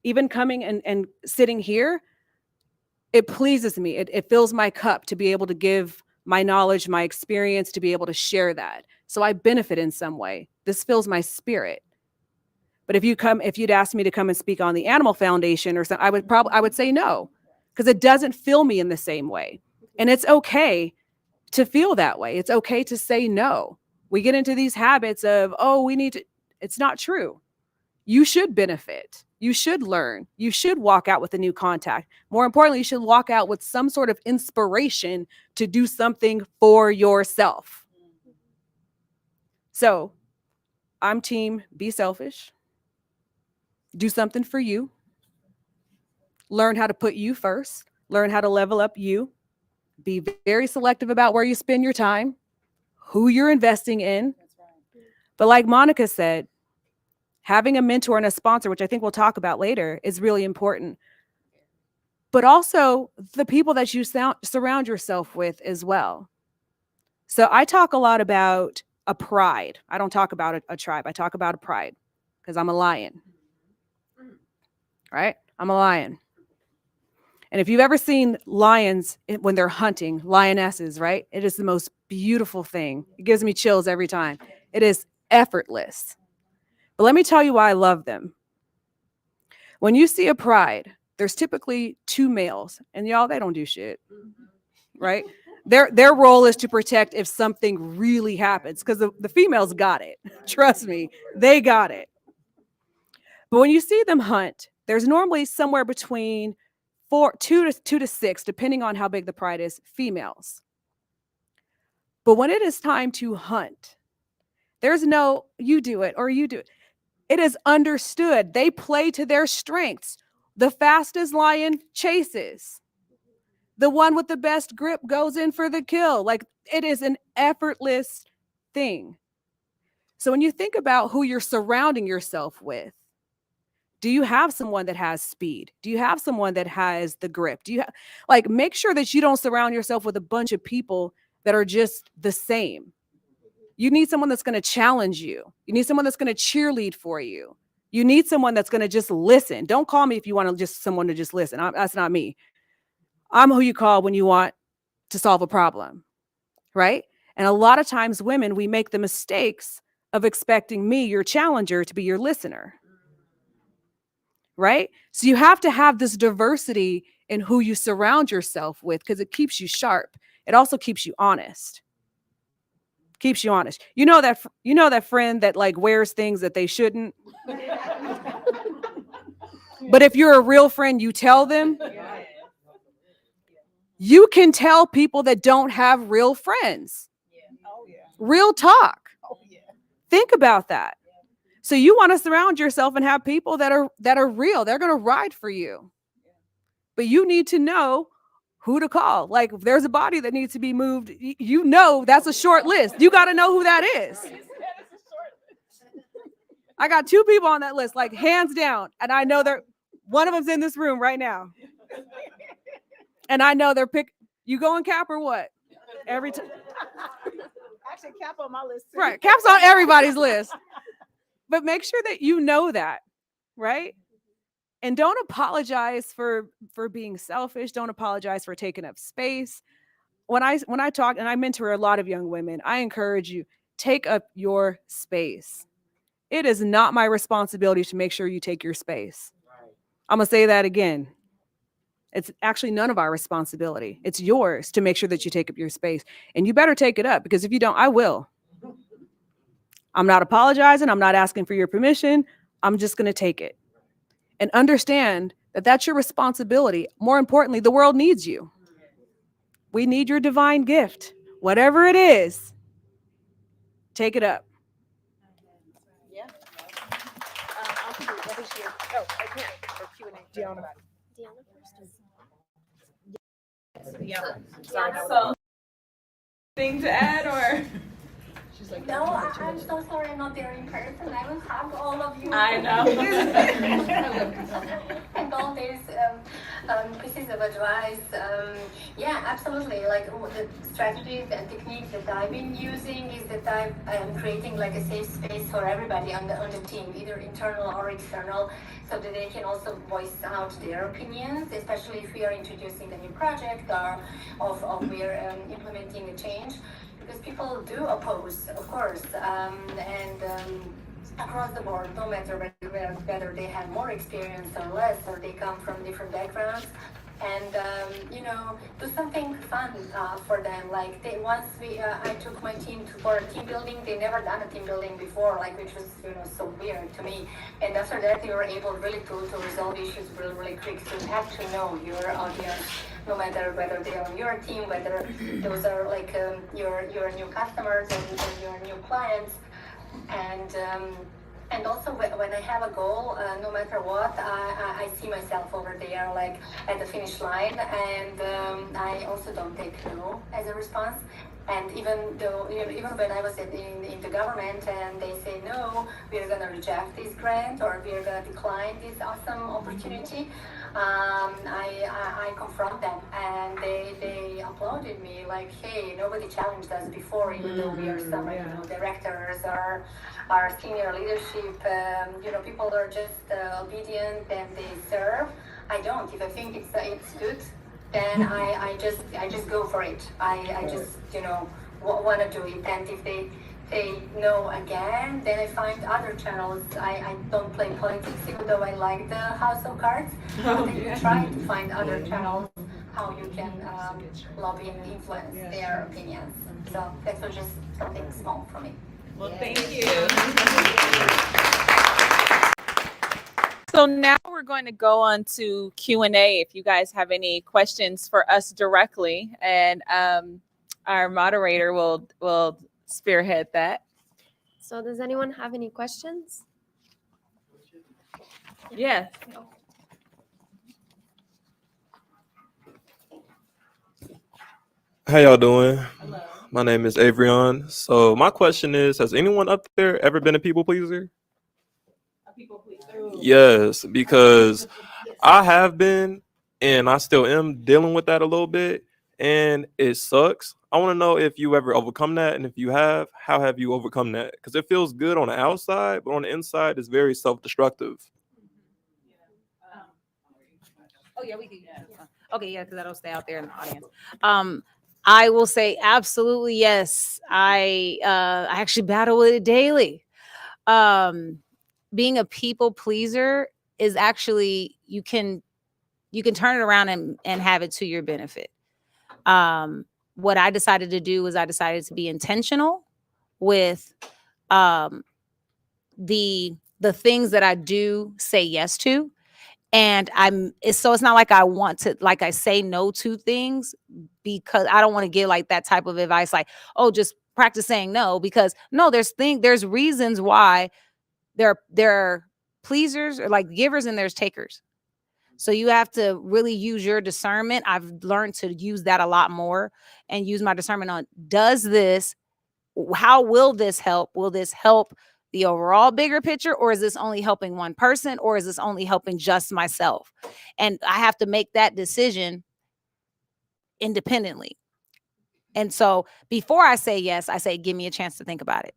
Even coming and sitting here, it pleases me. It fills my cup to be able to give my knowledge, my experience, to be able to share that. So I benefit in some way. This fills my spirit. But if you'd ask me to come and speak on the Animal Foundation or something, I would say no, because it doesn't fill me in the same way. And it's okay to feel that way. It's okay to say no. We get into these habits of, it's not true. You should benefit. You should learn. You should walk out with a new contact. More importantly, you should walk out with some sort of inspiration to do something for yourself. So I'm team be selfish. Do something for you. Learn how to put you first. Learn how to level up you. Be very selective about where you spend your time, who you're investing in. But like Monica said, having a mentor and a sponsor, which I think we'll talk about later, is really important. But also the people that you surround yourself with as well. So I talk a lot about a pride. I don't talk about a tribe. I talk about a pride because I'm a lion. Right? I'm a lion. And if you've ever seen lions when they're hunting, lionesses, right? It is the most beautiful thing. It gives me chills every time. It is effortless. But let me tell you why I love them. When you see a pride, there's typically two males, and y'all, they don't do shit, right? Their role is to protect if something really happens, because the females got it. Trust me, they got it. But when you see them hunt, there's normally somewhere between two to six, depending on how big the pride is, females. But when it is time to hunt, there's no, you do it or you do it. It is understood. They play to their strengths. The fastest lion chases. The one with the best grip goes in for the kill. Like, it is an effortless thing. So when you think about who you're surrounding yourself with, do you have someone that has speed? Do you have someone that has the grip? Do you make sure that you don't surround yourself with a bunch of people that are just the same. You need someone that's going to challenge you. You need someone that's going to cheerlead for you. You need someone that's going to just listen. Don't call me if you want someone to just listen. That's not me. I'm who you call when you want to solve a problem, right? And a lot of times women, we make the mistakes of expecting me, your challenger, to be your listener, right? So you have to have this diversity in who you surround yourself with, because it keeps you sharp. It also keeps you honest. Keeps you honest. You know that friend that wears things that they shouldn't. But if you're a real friend, you tell them. You can tell people that don't have real friends. Real talk. Think about that. So you want to surround yourself and have people that are real. They're going to ride for you. But you need to know who to call. Like, if there's a body that needs to be moved, that's a short list. You got to know who that is. I got 2 people on that list, hands down. And I know one of them's in this room right now. And I know they're you going Cap or what? Every time. Actually, Cap on my list too. Right. Cap's on everybody's list. But make sure that you know that, right? And don't apologize for being selfish. Don't apologize for taking up space. When I talk, and I mentor a lot of young women, I encourage you, take up your space. It is not my responsibility to make sure you take your space. I'm going to say that again. It's actually none of our responsibility. It's yours to make sure that you take up your space. And you better take it up, because if you don't, I will. I'm not apologizing. I'm not asking for your permission. I'm just going to take it. And understand that that's your responsibility. More importantly, the world needs you. We need your divine gift. Whatever it is, take it up. Yeah. I'll do it this year. Oh, I can't. For Q&A. Deanna. Deanna first. Yeah. So, Thing to add or? no, I'm so sorry I'm not there in person. I will hug all of you. I know. And all these pieces of advice. Yeah, absolutely. Like the strategies and techniques that I've been using is that I'm creating like a safe space for everybody on the team, either internal or external, so that they can also voice out their opinions, especially if we are introducing a new project or we're implementing a change. Because people do oppose, of course, across the board, no matter whether they have more experience or less, or they come from different backgrounds, and do something fun for them. Like once I took my team for a team building. They never done a team building before, like which was so weird to me. And after that, we were able really to resolve issues really quick. So you have to know your audience, no matter whether they're on your team, whether those are like your new customers and your new clients, and also when I have a goal, no matter what, I see myself over there, like at the finish line, and I also don't take no as a response. And even when I was in the government and they say no, we're gonna reject this grant or we're gonna decline this awesome opportunity, I confront them, and they applauded me like, hey, nobody challenged us before, even though we are some directors or our senior leadership. People are just obedient and they serve. I don't. If I think it's good, then I just go for it. I just want to do it. And if they say no again, then I find other channels. I don't play politics, even though I like the House of Cards. But I try to find other channels how you can lobby and influence their opinions. So that was just something small for me. Well, thank you. So now we're going to go on to Q&A. If you guys have any questions for us directly, and our moderator will spearhead that. So does anyone have any questions? Yeah. How y'all doing? My name is Avrion. So my question is, has anyone up there ever been a people pleaser? Yes, because I have been, and I still am dealing with that a little bit, and it sucks. I want to know if you ever overcome that, and if you have, how have you overcome that? Because it feels good on the outside, but on the inside, it's very self-destructive. Oh yeah, we can. Okay, yeah, because that'll stay out there in the audience. I will say absolutely yes. I actually battle with it daily. Being a people pleaser is actually you can turn it around and have it to your benefit. What I decided to do was I decided to be intentional with the things that I do say yes to. And so it's not like I want to, like I say no to things because I don't want to give like that type of advice, like, oh, just practice saying no, because no, there's reasons why there are pleasers or like givers and there's takers. So you have to really use your discernment. I've learned to use that a lot more and use my discernment on, how will this help? Will this help the overall bigger picture, or is this only helping one person, or is this only helping just myself? And I have to make that decision independently. And so before I say yes, I say, give me a chance to think about it.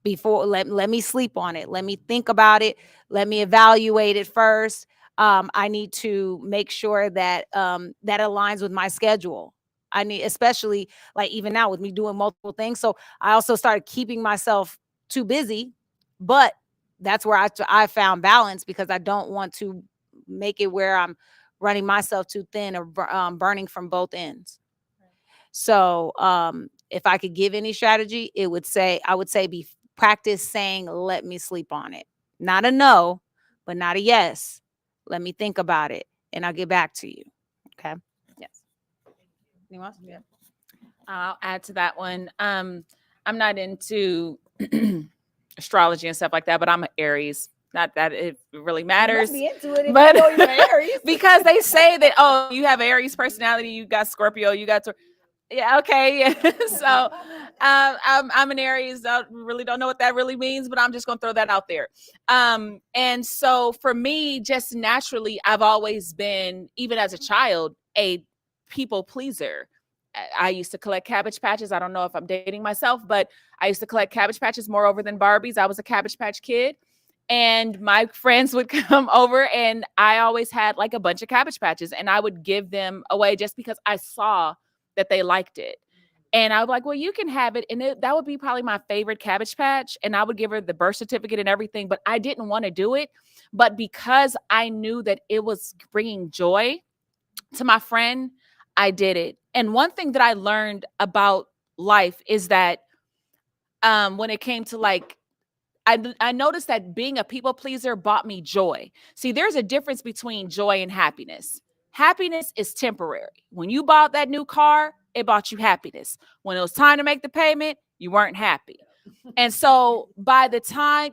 Let me sleep on it. Let me think about it. Let me evaluate it first. I need to make sure that that aligns with my schedule. I need, especially like even now with me doing multiple things. So I also started keeping myself too busy, but that's where I found balance, because I don't want to make it where I'm running myself too thin or burning from both ends. So if I could give any strategy, I would say practice saying, let me sleep on it. Not a no, but not a yes. Let me think about it and I'll get back to you. Okay. Yes. Anyone else? Yeah. I'll add to that one. I'm not into astrology and stuff like that, but I'm an Aries. Not that it really You matters. must be into it if But you know you're an Aries. because they say that, oh, you have Aries personality, you got Scorpio, you got yeah, okay. Yeah. So I'm an Aries. I really don't know what that really means, but I'm just gonna throw that out there. And so for me, just naturally, I've always been, even as a child, a people pleaser. I used to collect Cabbage Patches. I don't know if I'm dating myself, but I used to collect Cabbage Patches more over than Barbies. I was a Cabbage Patch kid. And my friends would come over and I always had like a bunch of Cabbage Patches and I would give them away just because I saw that they liked it. And I was like, well, you can have it. And that would be probably my favorite Cabbage Patch. And I would give her the birth certificate and everything, but I didn't want to do it. But because I knew that it was bringing joy to my friend, I did it. And one thing that I learned about life is that when it came to like, I noticed that being a people pleaser brought me joy. See, there's a difference between joy and happiness. Happiness is temporary. When you bought that new car, it brought you happiness. When it was time to make the payment, you weren't happy. And so by the time,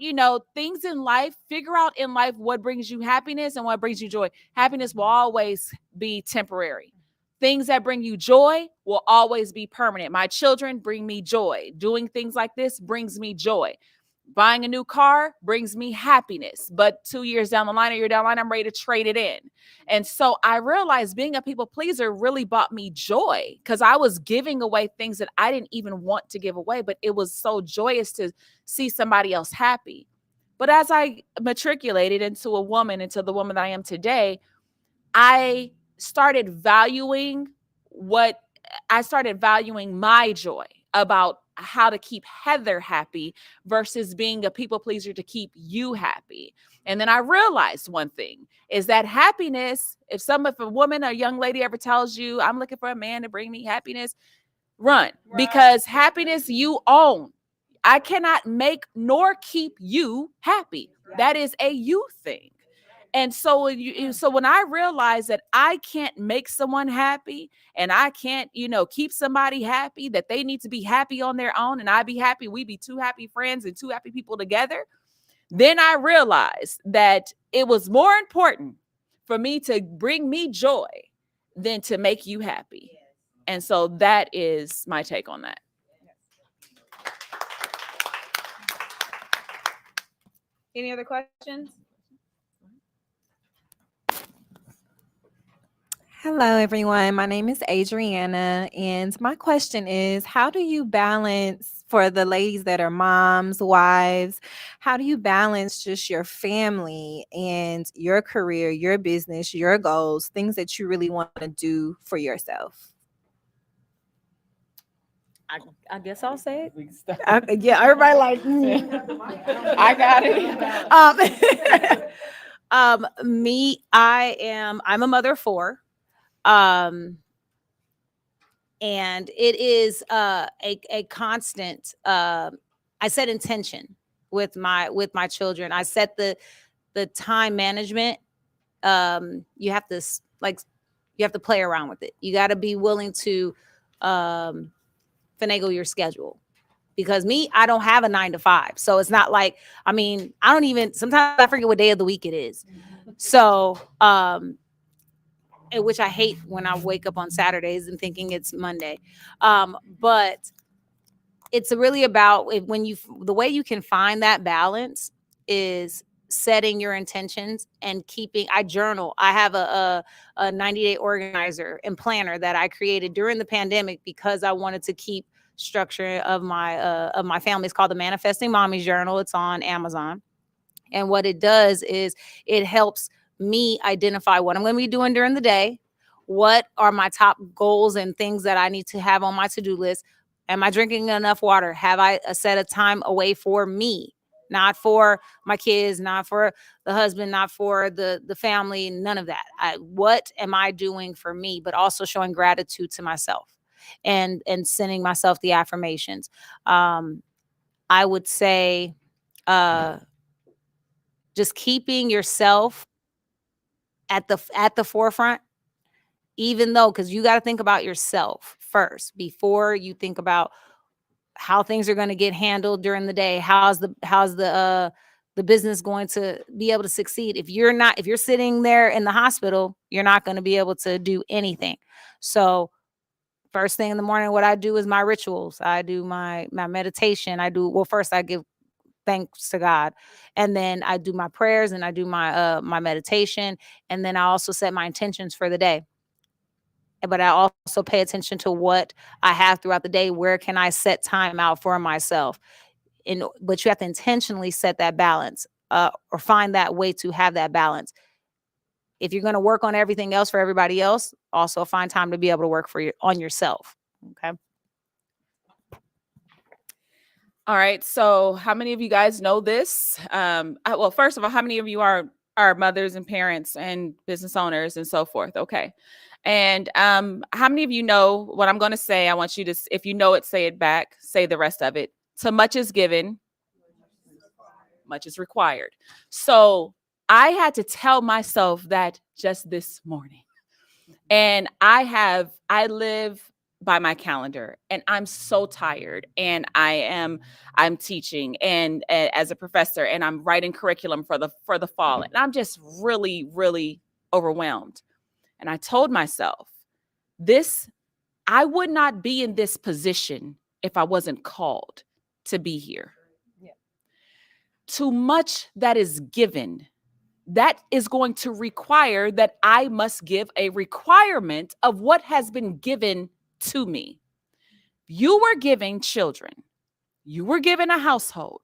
things in life, figure out in life what brings you happiness and what brings you joy. Happiness will always be temporary. Things that bring you joy will always be permanent. My children bring me joy. Doing things like this brings me joy. Buying a new car brings me happiness, but 2 years down the line, or a year down the line, I'm ready to trade it in. And so I realized being a people pleaser really brought me joy because I was giving away things that I didn't even want to give away, but it was so joyous to see somebody else happy. But as I matriculated into the woman that I am today, I started valuing my joy about how to keep Heather happy versus being a people pleaser to keep you happy. And then I realized one thing is that happiness, if a woman or young lady ever tells you, I'm looking for a man to bring me happiness, run. Right. Because happiness you own. I cannot make nor keep you happy. Right. That is a you thing. And so when I realized that I can't make someone happy and I can't, keep somebody happy, that they need to be happy on their own and I be happy, we be two happy friends and two happy people together, then I realized that it was more important for me to bring me joy than to make you happy. And so that is my take on that. Any other questions? Hello, everyone. My name is Adriana, and my question is, how do you balance, for the ladies that are moms, wives, how do you balance just your family and your career, your business, your goals, things that you really want to do for yourself? I guess I'll say it. Yeah, everybody like, I got it. I'm a mother of 4. And it is a constant I set intention with my children. I set the time management. You have to play around with it. You got to be willing to finagle your schedule, because I don't have a 9 to 5. So it's not like, sometimes I forget what day of the week it is. So, which I hate when I wake up on Saturdays and thinking it's Monday. But it's really about the way you can find that balance is setting your intentions and I journal. I have a 90-day organizer and planner that I created during the pandemic because I wanted to keep structure of my family. It's called the Manifesting Mommy's Journal. It's on Amazon. And what it does is it helps me identify what I'm going to be doing during the day. What are my top goals and things that I need to have on my to-do list? Am I drinking enough water? Have I set a time away for me? Not for my kids, not for the husband, not for the family, none of that. What am I doing for me? But also showing gratitude to myself and sending myself the affirmations. I would say just keeping yourself at the forefront, even though, because you got to think about yourself first before you think about how things are going to get handled during the day. How's the the business going to be able to succeed? If you're sitting there in the hospital, you're not going to be able to do anything. So first thing in the morning, what I do is my rituals. I do my meditation. First I give thanks to God, and then I do my prayers and I do my meditation, and then I also set my intentions for the day. But I also pay attention to what I have throughout the day. Where can I set time out for myself? But you have to intentionally set that balance, or find that way to have that balance. If you're going to work on everything else for everybody else, also find time to be able to work on yourself. Okay. All right. So, how many of you guys know this? Well, first of all, how many of you are mothers and parents and business owners and so forth? Okay. And how many of you know what I'm going to say? I want you to, if you know it, say it back. Say the rest of it. So much is given, much is required. So I had to tell myself that just this morning. And I live by my calendar, and I'm so tired, and I'm teaching and as a professor, and I'm writing curriculum for the fall, and I'm just really, really overwhelmed. And I told myself, I would not be in this position if I wasn't called to be here. Yeah. Too much that is given, that is going to require that I must give a requirement of what has been given to me. You were giving children. You were given a household,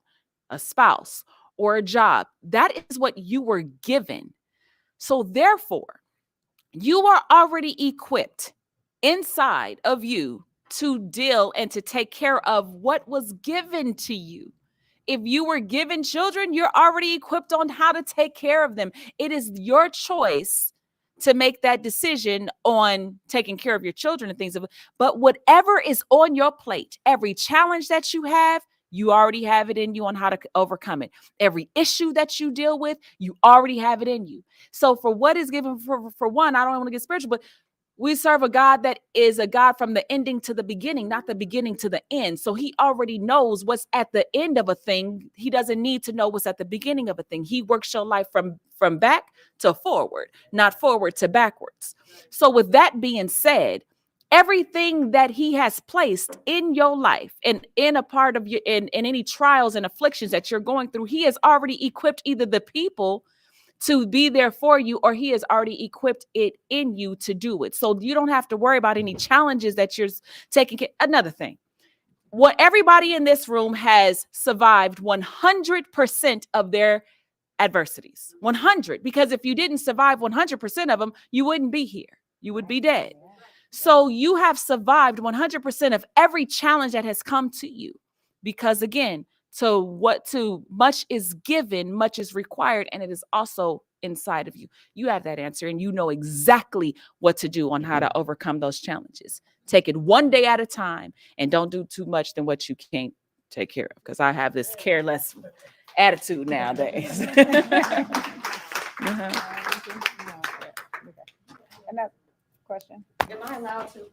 a spouse, or a job. That is what you were given. So therefore, you are already equipped inside of you to deal and to take care of what was given to you. If you were given children, you're already equipped on how to take care of them. It is your choice to make that decision on taking care of your children and things. But whatever is on your plate, every challenge that you already have it in you on how to overcome it. Every issue that you deal with, you already have it in you. So for what is given for one, I don't want to get spiritual, but we serve a God that is a God from the ending to the beginning, not the beginning to the end. So he already knows what's at the end of a thing. He doesn't need to know what's at the beginning of a thing. He works your life from back to forward, not forward to backwards. So with that being said, everything that he has placed in your life and in a part of you, in any trials and afflictions that you're going through, he has already equipped either the people to be there for you, or he has already equipped it in you to do it. So you don't have to worry about any challenges that you're taking care. Another thing, what everybody in this room has survived 100% of their adversities. 100, because if you didn't survive 100% of them, you wouldn't be here. You would be dead. So you have survived 100% of every challenge that has come to you, because again, to much is given, much is required, and it is also inside of you. You have that answer, and you know exactly what to do on how to overcome those challenges. Take it one day at a time, and don't do too much than what you can't take care of, because I have this careless attitude nowadays. Another question. Am I allowed to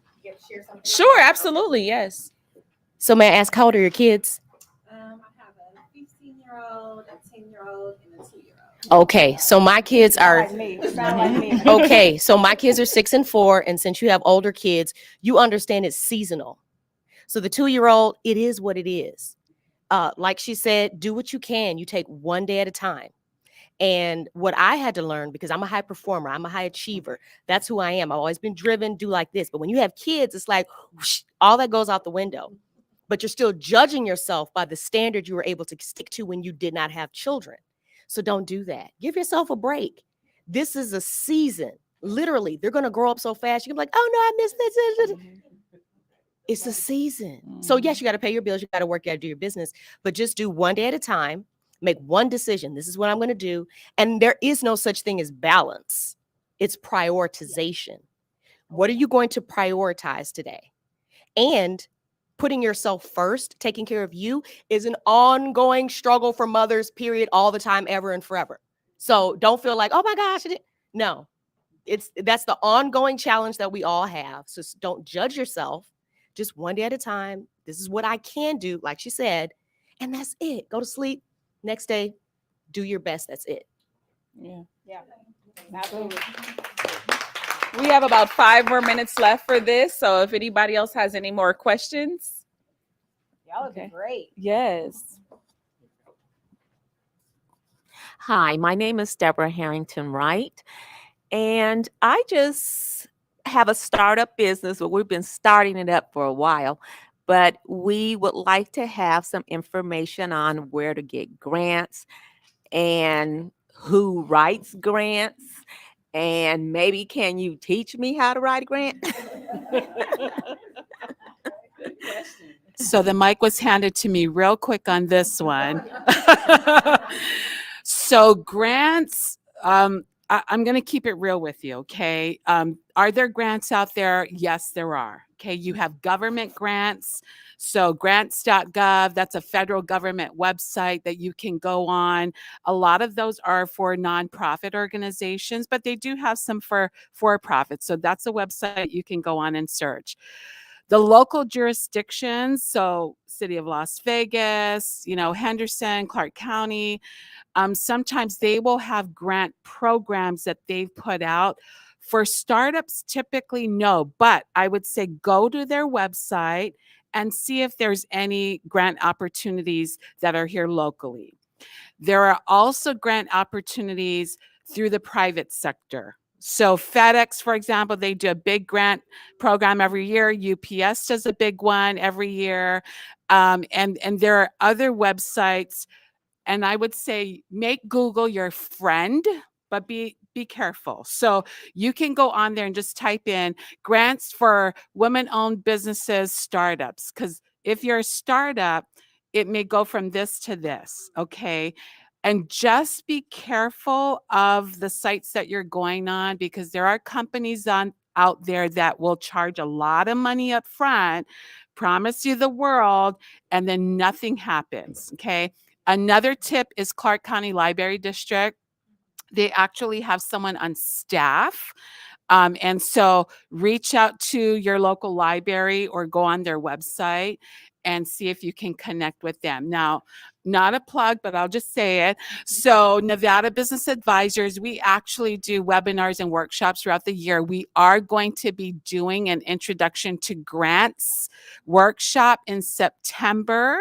share something? Sure, absolutely, yes. So may I ask, how old are your kids? I have a 15-year-old, a 10-year-old, and a 2-year-old. Okay, so my kids are Sound like me. okay. So my kids are 6 and 4, and since you have older kids, you understand it's seasonal. So the 2-year-old, it is what it is. Like she said, do what you can. You take one day at a time. And what I had to learn, because I'm a high performer, I'm a high achiever. That's who I am. I've always been driven, do like this. But when you have kids, it's like whoosh, all that goes out the window. But you're still judging yourself by the standard you were able to stick to when you did not have children. So don't do that. Give yourself a break. This is a season. Literally, they're going to grow up so fast. You're going to be like, oh no, I missed this. It's a season. So yes, you got to pay your bills. You got to work. You got to do your business. But just do one day at a time. Make one decision. This is what I'm going to do. And there is no such thing as balance. It's prioritization. What are you going to prioritize today? And putting yourself first, taking care of you, is an ongoing struggle for mothers, period, all the time, ever and forever. So don't feel like, oh my gosh. No, that's the ongoing challenge that we all have. So don't judge yourself. Just one day at a time. This is what I can do, like she said. And that's it. Go to sleep. Next day, Do your best. That's it. Yeah. Absolutely. We have about 5 more minutes left for this. So if anybody else has any more questions. Y'all would be great. Yes. Hi, my name is Deborah Harrington Wright, and I just have a startup business, but we've been starting it up for a while. But we would like to have some information on where to get grants and who writes grants. And maybe can you teach me how to write a grant? So the mic was handed to me real quick on this one. So grants, I'm going to keep it real with you, okay? Are there grants out there? Yes, there are. Okay, you have government grants. So grants.gov, that's a federal government website that you can go on. A lot of those are for nonprofit organizations, but they do have some for profit. So that's a website you can go on and search. The local jurisdictions, so City of Las Vegas, Henderson, Clark County, sometimes they will have grant programs that they've put out. For startups, typically no, but I would say go to their website and see if there's any grant opportunities that are here locally. There are also grant opportunities through the private sector. So FedEx, for example, they do a big grant program every year. UPS does a big one every year. And there are other websites. And I would say make Google your friend, but be careful. So you can go on there and just type in grants for women-owned businesses, startups. Because if you're a startup, it may go from this to this, okay? And just be careful of the sites that you're going on, because there are companies out there that will charge a lot of money up front, promise you the world, and then nothing happens, okay? Another tip is Clark County Library District. They actually have someone on staff. And so reach out to your local library or go on their website and see if you can connect with them. Now, not a plug, but I'll just say it. So Nevada Business Advisors, we actually do webinars and workshops throughout the year. We are going to be doing an introduction to grants workshop in September.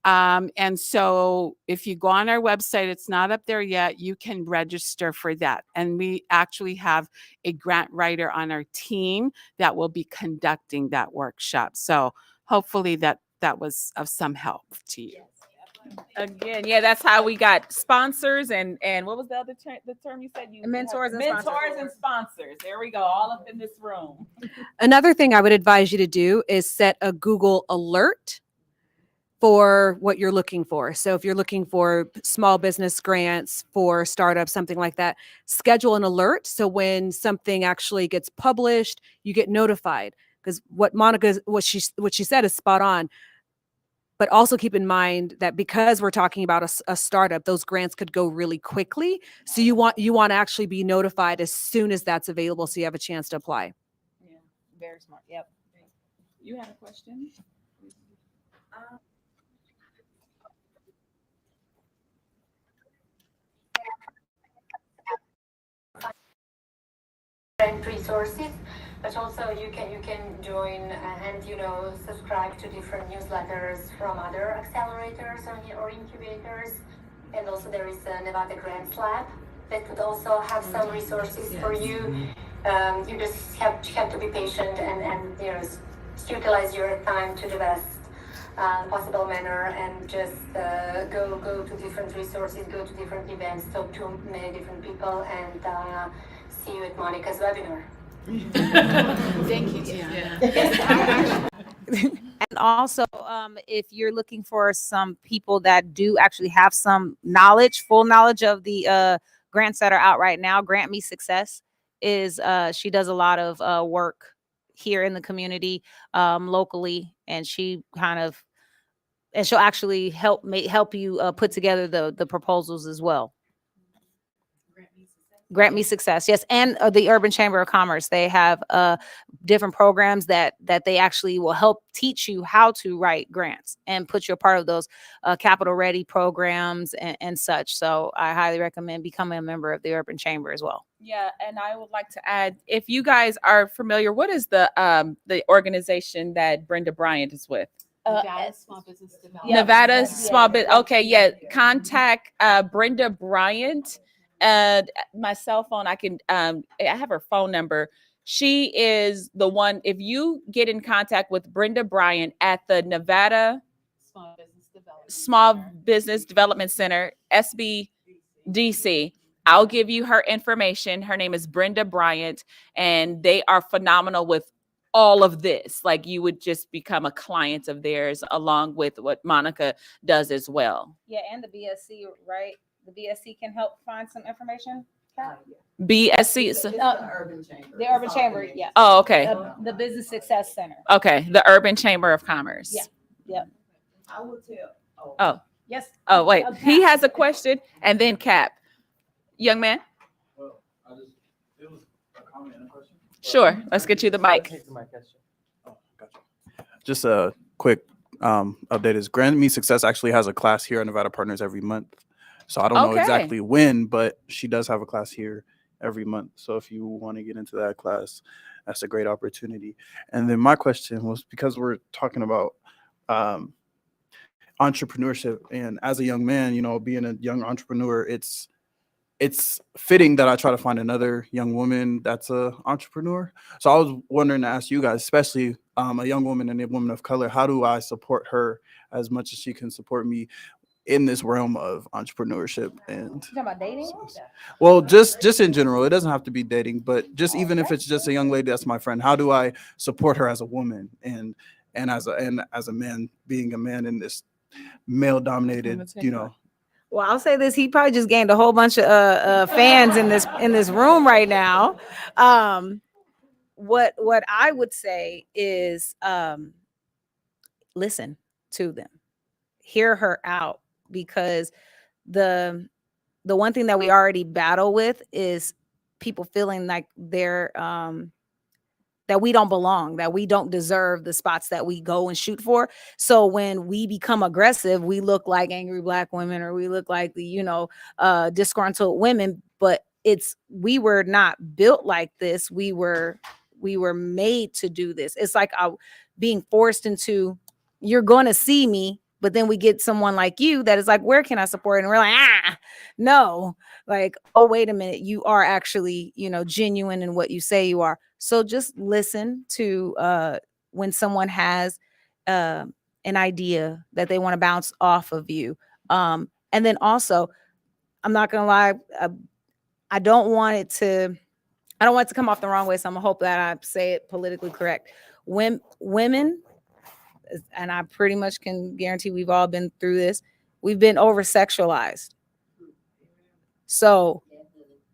And so if you go on our website, it's not up there yet, you can register for that. And we actually have a grant writer on our team that will be conducting that workshop. So hopefully that was of some help to you. Again, yeah, that's how we got sponsors and what was the other term you said? Mentors and mentors and sponsors. There we go, all up in this room. Another thing I would advise you to do is set a Google alert for what you're looking for. So if you're looking for small business grants for startups, something like that, schedule an alert. So when something actually gets published, you get notified. Because what she said is spot on. But also keep in mind that because we're talking about a startup, those grants could go really quickly. So you want to actually be notified as soon as that's available, so you have a chance to apply. Yeah, very smart. Yep. You had a question? Different resources, but also you can join and subscribe to different newsletters from other accelerators or incubators, and also there is a Nevada Grants Lab that could also have some resources for you. You just have to be patient and utilize your time to the best possible manner, and just go to different resources, go to different events, talk to many different people, and see you at Monica's webinar. Thank you, Tiana. And also, if you're looking for some people that do actually have some knowledge, full knowledge of the grants that are out right now, Grant Me Success is she does a lot of work here in the community locally, and she'll actually help you put together the proposals as well. Grant Me Success, yes, and the Urban Chamber of Commerce. They have different programs that they actually will help teach you how to write grants and put you a part of those capital ready programs and such. So I highly recommend becoming a member of the Urban Chamber as well. Yeah, and I would like to add, if you guys are familiar, what is the organization that Brenda Bryant is with? Nevada Small Business Development. Nevada Small Business. Okay, yeah. Contact Brenda Bryant. My cell phone, I have her phone number. She is the one. If you get in contact with Brenda Bryant at the Nevada Small Business Development Center, SBDC, I'll give you her information. Her name is Brenda Bryant, and they are phenomenal with all of this. Like, you would just become a client of theirs, along with what Monica does as well. Yeah, and the BSC, right? The BSC can help find some information. BSC. The Urban Chamber, yeah. Oh, okay. The Business Success Center. Okay. The Urban Chamber of Commerce. Yeah. Yep. I will tell. Oh. Yes. Oh, wait. He has a question, and then Cap. Young man. Well, it was a comment and a question. Sure. Let's get you the mic. Oh, gotcha. Just a quick update is Grant Me Success actually has a class here at Nevada Partners every month. So I don't know exactly when, but she does have a class here every month. So if you want to get into that class, that's a great opportunity. And then my question was, because we're talking about entrepreneurship, and as a young man, you know, being a young entrepreneur, it's fitting that I try to find another young woman that's a entrepreneur. So I was wondering to ask you guys, especially a young woman and a woman of color, how do I support her as much as she can support me in this realm of entrepreneurship? And You talking about dating? well, just in general, it doesn't have to be dating, but just even if it's just a young lady that's my friend, how do I support her as a woman and as a man, being a man in this male dominated, you know? Well, I'll say this: he probably just gained a whole bunch of fans in this room right now. What I would say is, listen to them, hear her out, because the one thing that we already battle with is people feeling like they're that we don't belong, that we don't deserve the spots that we go and shoot for. So when we become aggressive, we look like angry Black women, or we look like the disgruntled women. But we were not built like this. We were made to do this. It's like being forced into, you're going to see me. But then we get someone like you that is like, where can I support? And we're like, no, like, oh, wait a minute. You are actually, genuine in what you say you are. So just listen to when someone has an idea that they want to bounce off of you. And then also, I'm not going to lie, I don't want it to come off the wrong way. So I'm going to hope that I say it politically correct. When women, and I pretty much can guarantee we've all been through this, we've been over-sexualized. So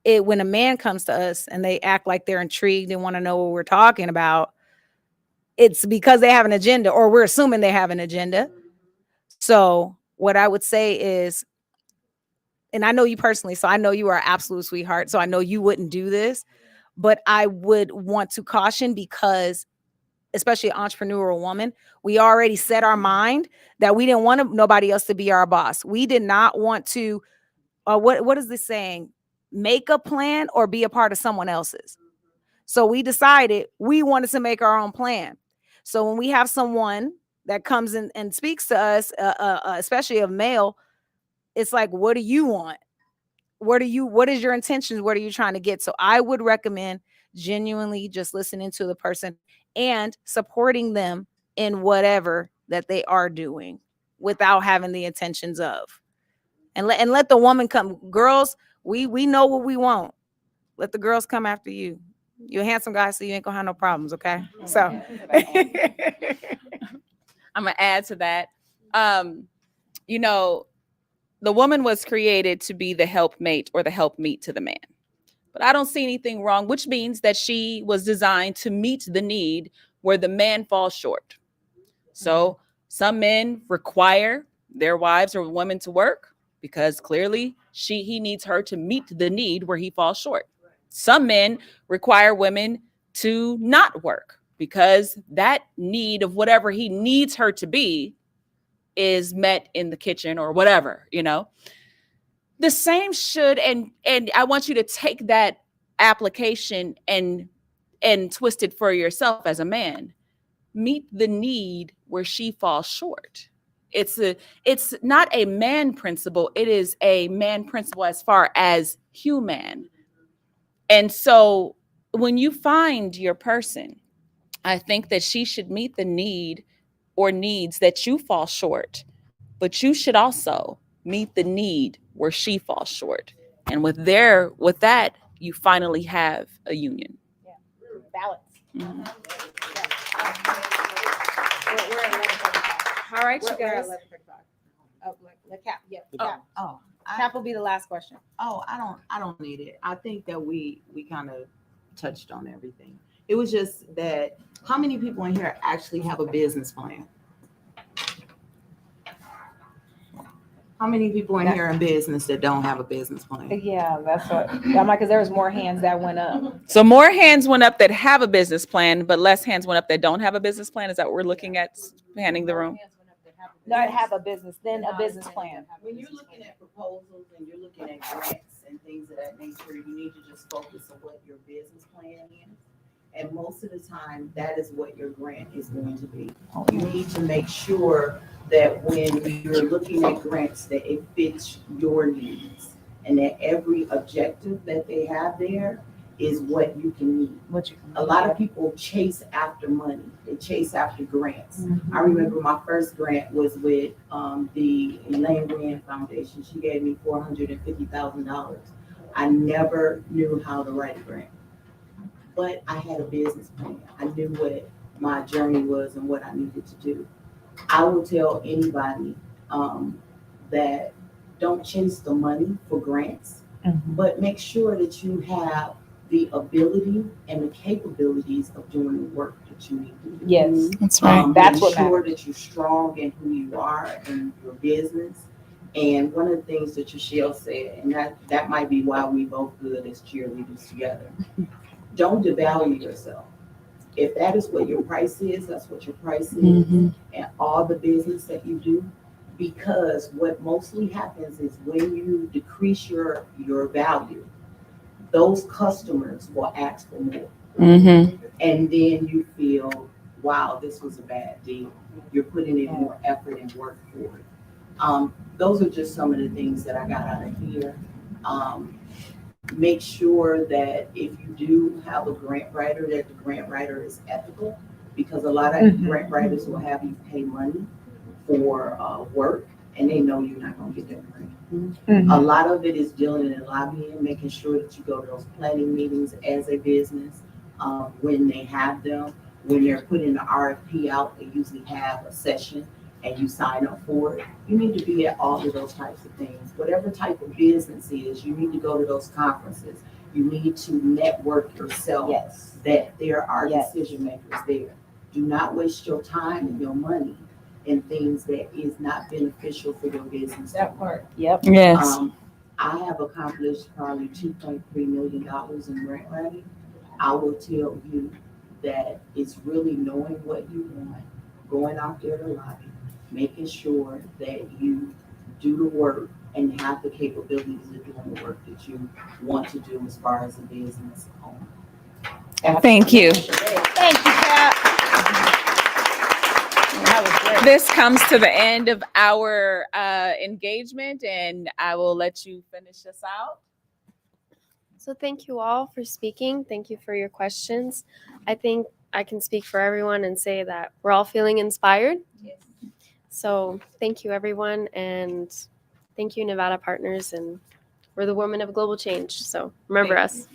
when a man comes to us and they act like they're intrigued and want to know what we're talking about, it's because they have an agenda, or we're assuming they have an agenda. So what I would say is, and I know you personally, so I know you are an absolute sweetheart, so I know you wouldn't do this, but I would want to caution, because especially an entrepreneurial woman, we already set our mind that we didn't want nobody else to be our boss. We did not want to, what is this saying? Make a plan or be a part of someone else's. So we decided we wanted to make our own plan. So when we have someone that comes in and speaks to us, especially a male, it's like, what do you want? What is your intentions? What are you trying to get? So I would recommend genuinely just listening to the person and supporting them in whatever that they are doing without having the intentions of. And let the woman come. Girls, we know what we want. Let the girls come after you. You're a handsome guy, so you ain't gonna have no problems, okay? So I'm gonna add to that. The woman was created to be the helpmate or the helpmeet to the man. But I don't see anything wrong, which means that she was designed to meet the need where the man falls short. So some men require their wives or women to work. because clearly he needs her to meet the need where he falls short. Some men require women to not work because that need of whatever he needs her to be is met in the kitchen or whatever, you know. The same should, and I want you to take that application and twist it for yourself as a man. Meet the need where she falls short. It's not a man principle, it is a man principle as far as human. And so when you find your person, I think that she should meet the need or needs that you fall short, but you should also meet the need where she falls short. And with that, you finally have a union. Yeah. Balance. Mhm. All right, you We're at guys. 11:35. Oh, let Cap. Yeah. Oh, Cap. Oh, Cap will be the last question. I don't need it. I think that we kind of touched on everything. It was just that how many people in here actually have a business plan? How many people in here in business that don't have a business plan? Yeah, that's what I'm like, because there was more hands that went up. So more hands went up that have a business plan, but less hands went up that don't have a business plan. Is that what we're looking at, panning the room? Not have a business, then a business plan. When you're looking at proposals and you're looking at grants and things of that nature, you need to just focus on what your business plan is. And most of the time, that is what your grant is going to be. You need to make sure that when you're looking at grants, that it fits your needs and that every objective that they have there is what you can meet. A lot of people chase after money. They chase after grants. I remember my first grant was with the Elaine Rand Foundation. She gave me $450,000. I never knew how to write a grant, but I had a business plan. I knew what my journey was and what I needed to do. I will tell anybody that don't chase the money for grants, but make sure that you have the ability and the capabilities of doing the work that you need to do. Yes, that's right. That's Make what sure matters. that you're strong in who you are and your business. And one of the things that Trishelle said, and that might be why we both good as cheerleaders together. Don't devalue yourself. If that is what your price is, that's what your price is, and all the business that you do. Because what mostly happens is when you decrease your value, those customers will ask for more. And then you feel, wow, this was a bad deal. You're putting in more effort and work for it. Those are just some of the things that I got out of here. Make sure that if you do have a grant writer, that the grant writer is ethical, because a lot of grant writers will have you pay money for work and they know you're not going to get that grant. A lot of it is dealing and lobbying, making sure that you go to those planning meetings as a business when they have them. When they're putting the RFP out, they usually have a session and you sign up for it. You need to be at all of those types of things. Whatever type of business is, you need to go to those conferences. You need to network yourself that there are decision makers there. Do not waste your time and your money in things that is not beneficial for your business. That part. Yep. Yes. I have accomplished probably $2.3 million in grant writing. I will tell you that it's really knowing what you want, going out there to lobby, making sure that you do the work and have the capabilities of doing the work that you want to do as far as a business owner. Thank you. Thank you, Cap. That was great. This comes to the end of our engagement, and I will let you finish this out. So thank you all for speaking. Thank you for your questions. I think I can speak for everyone and say that we're all feeling inspired. So thank you, everyone, and thank you, Nevada Partners, and we're the women of global change. So remember us.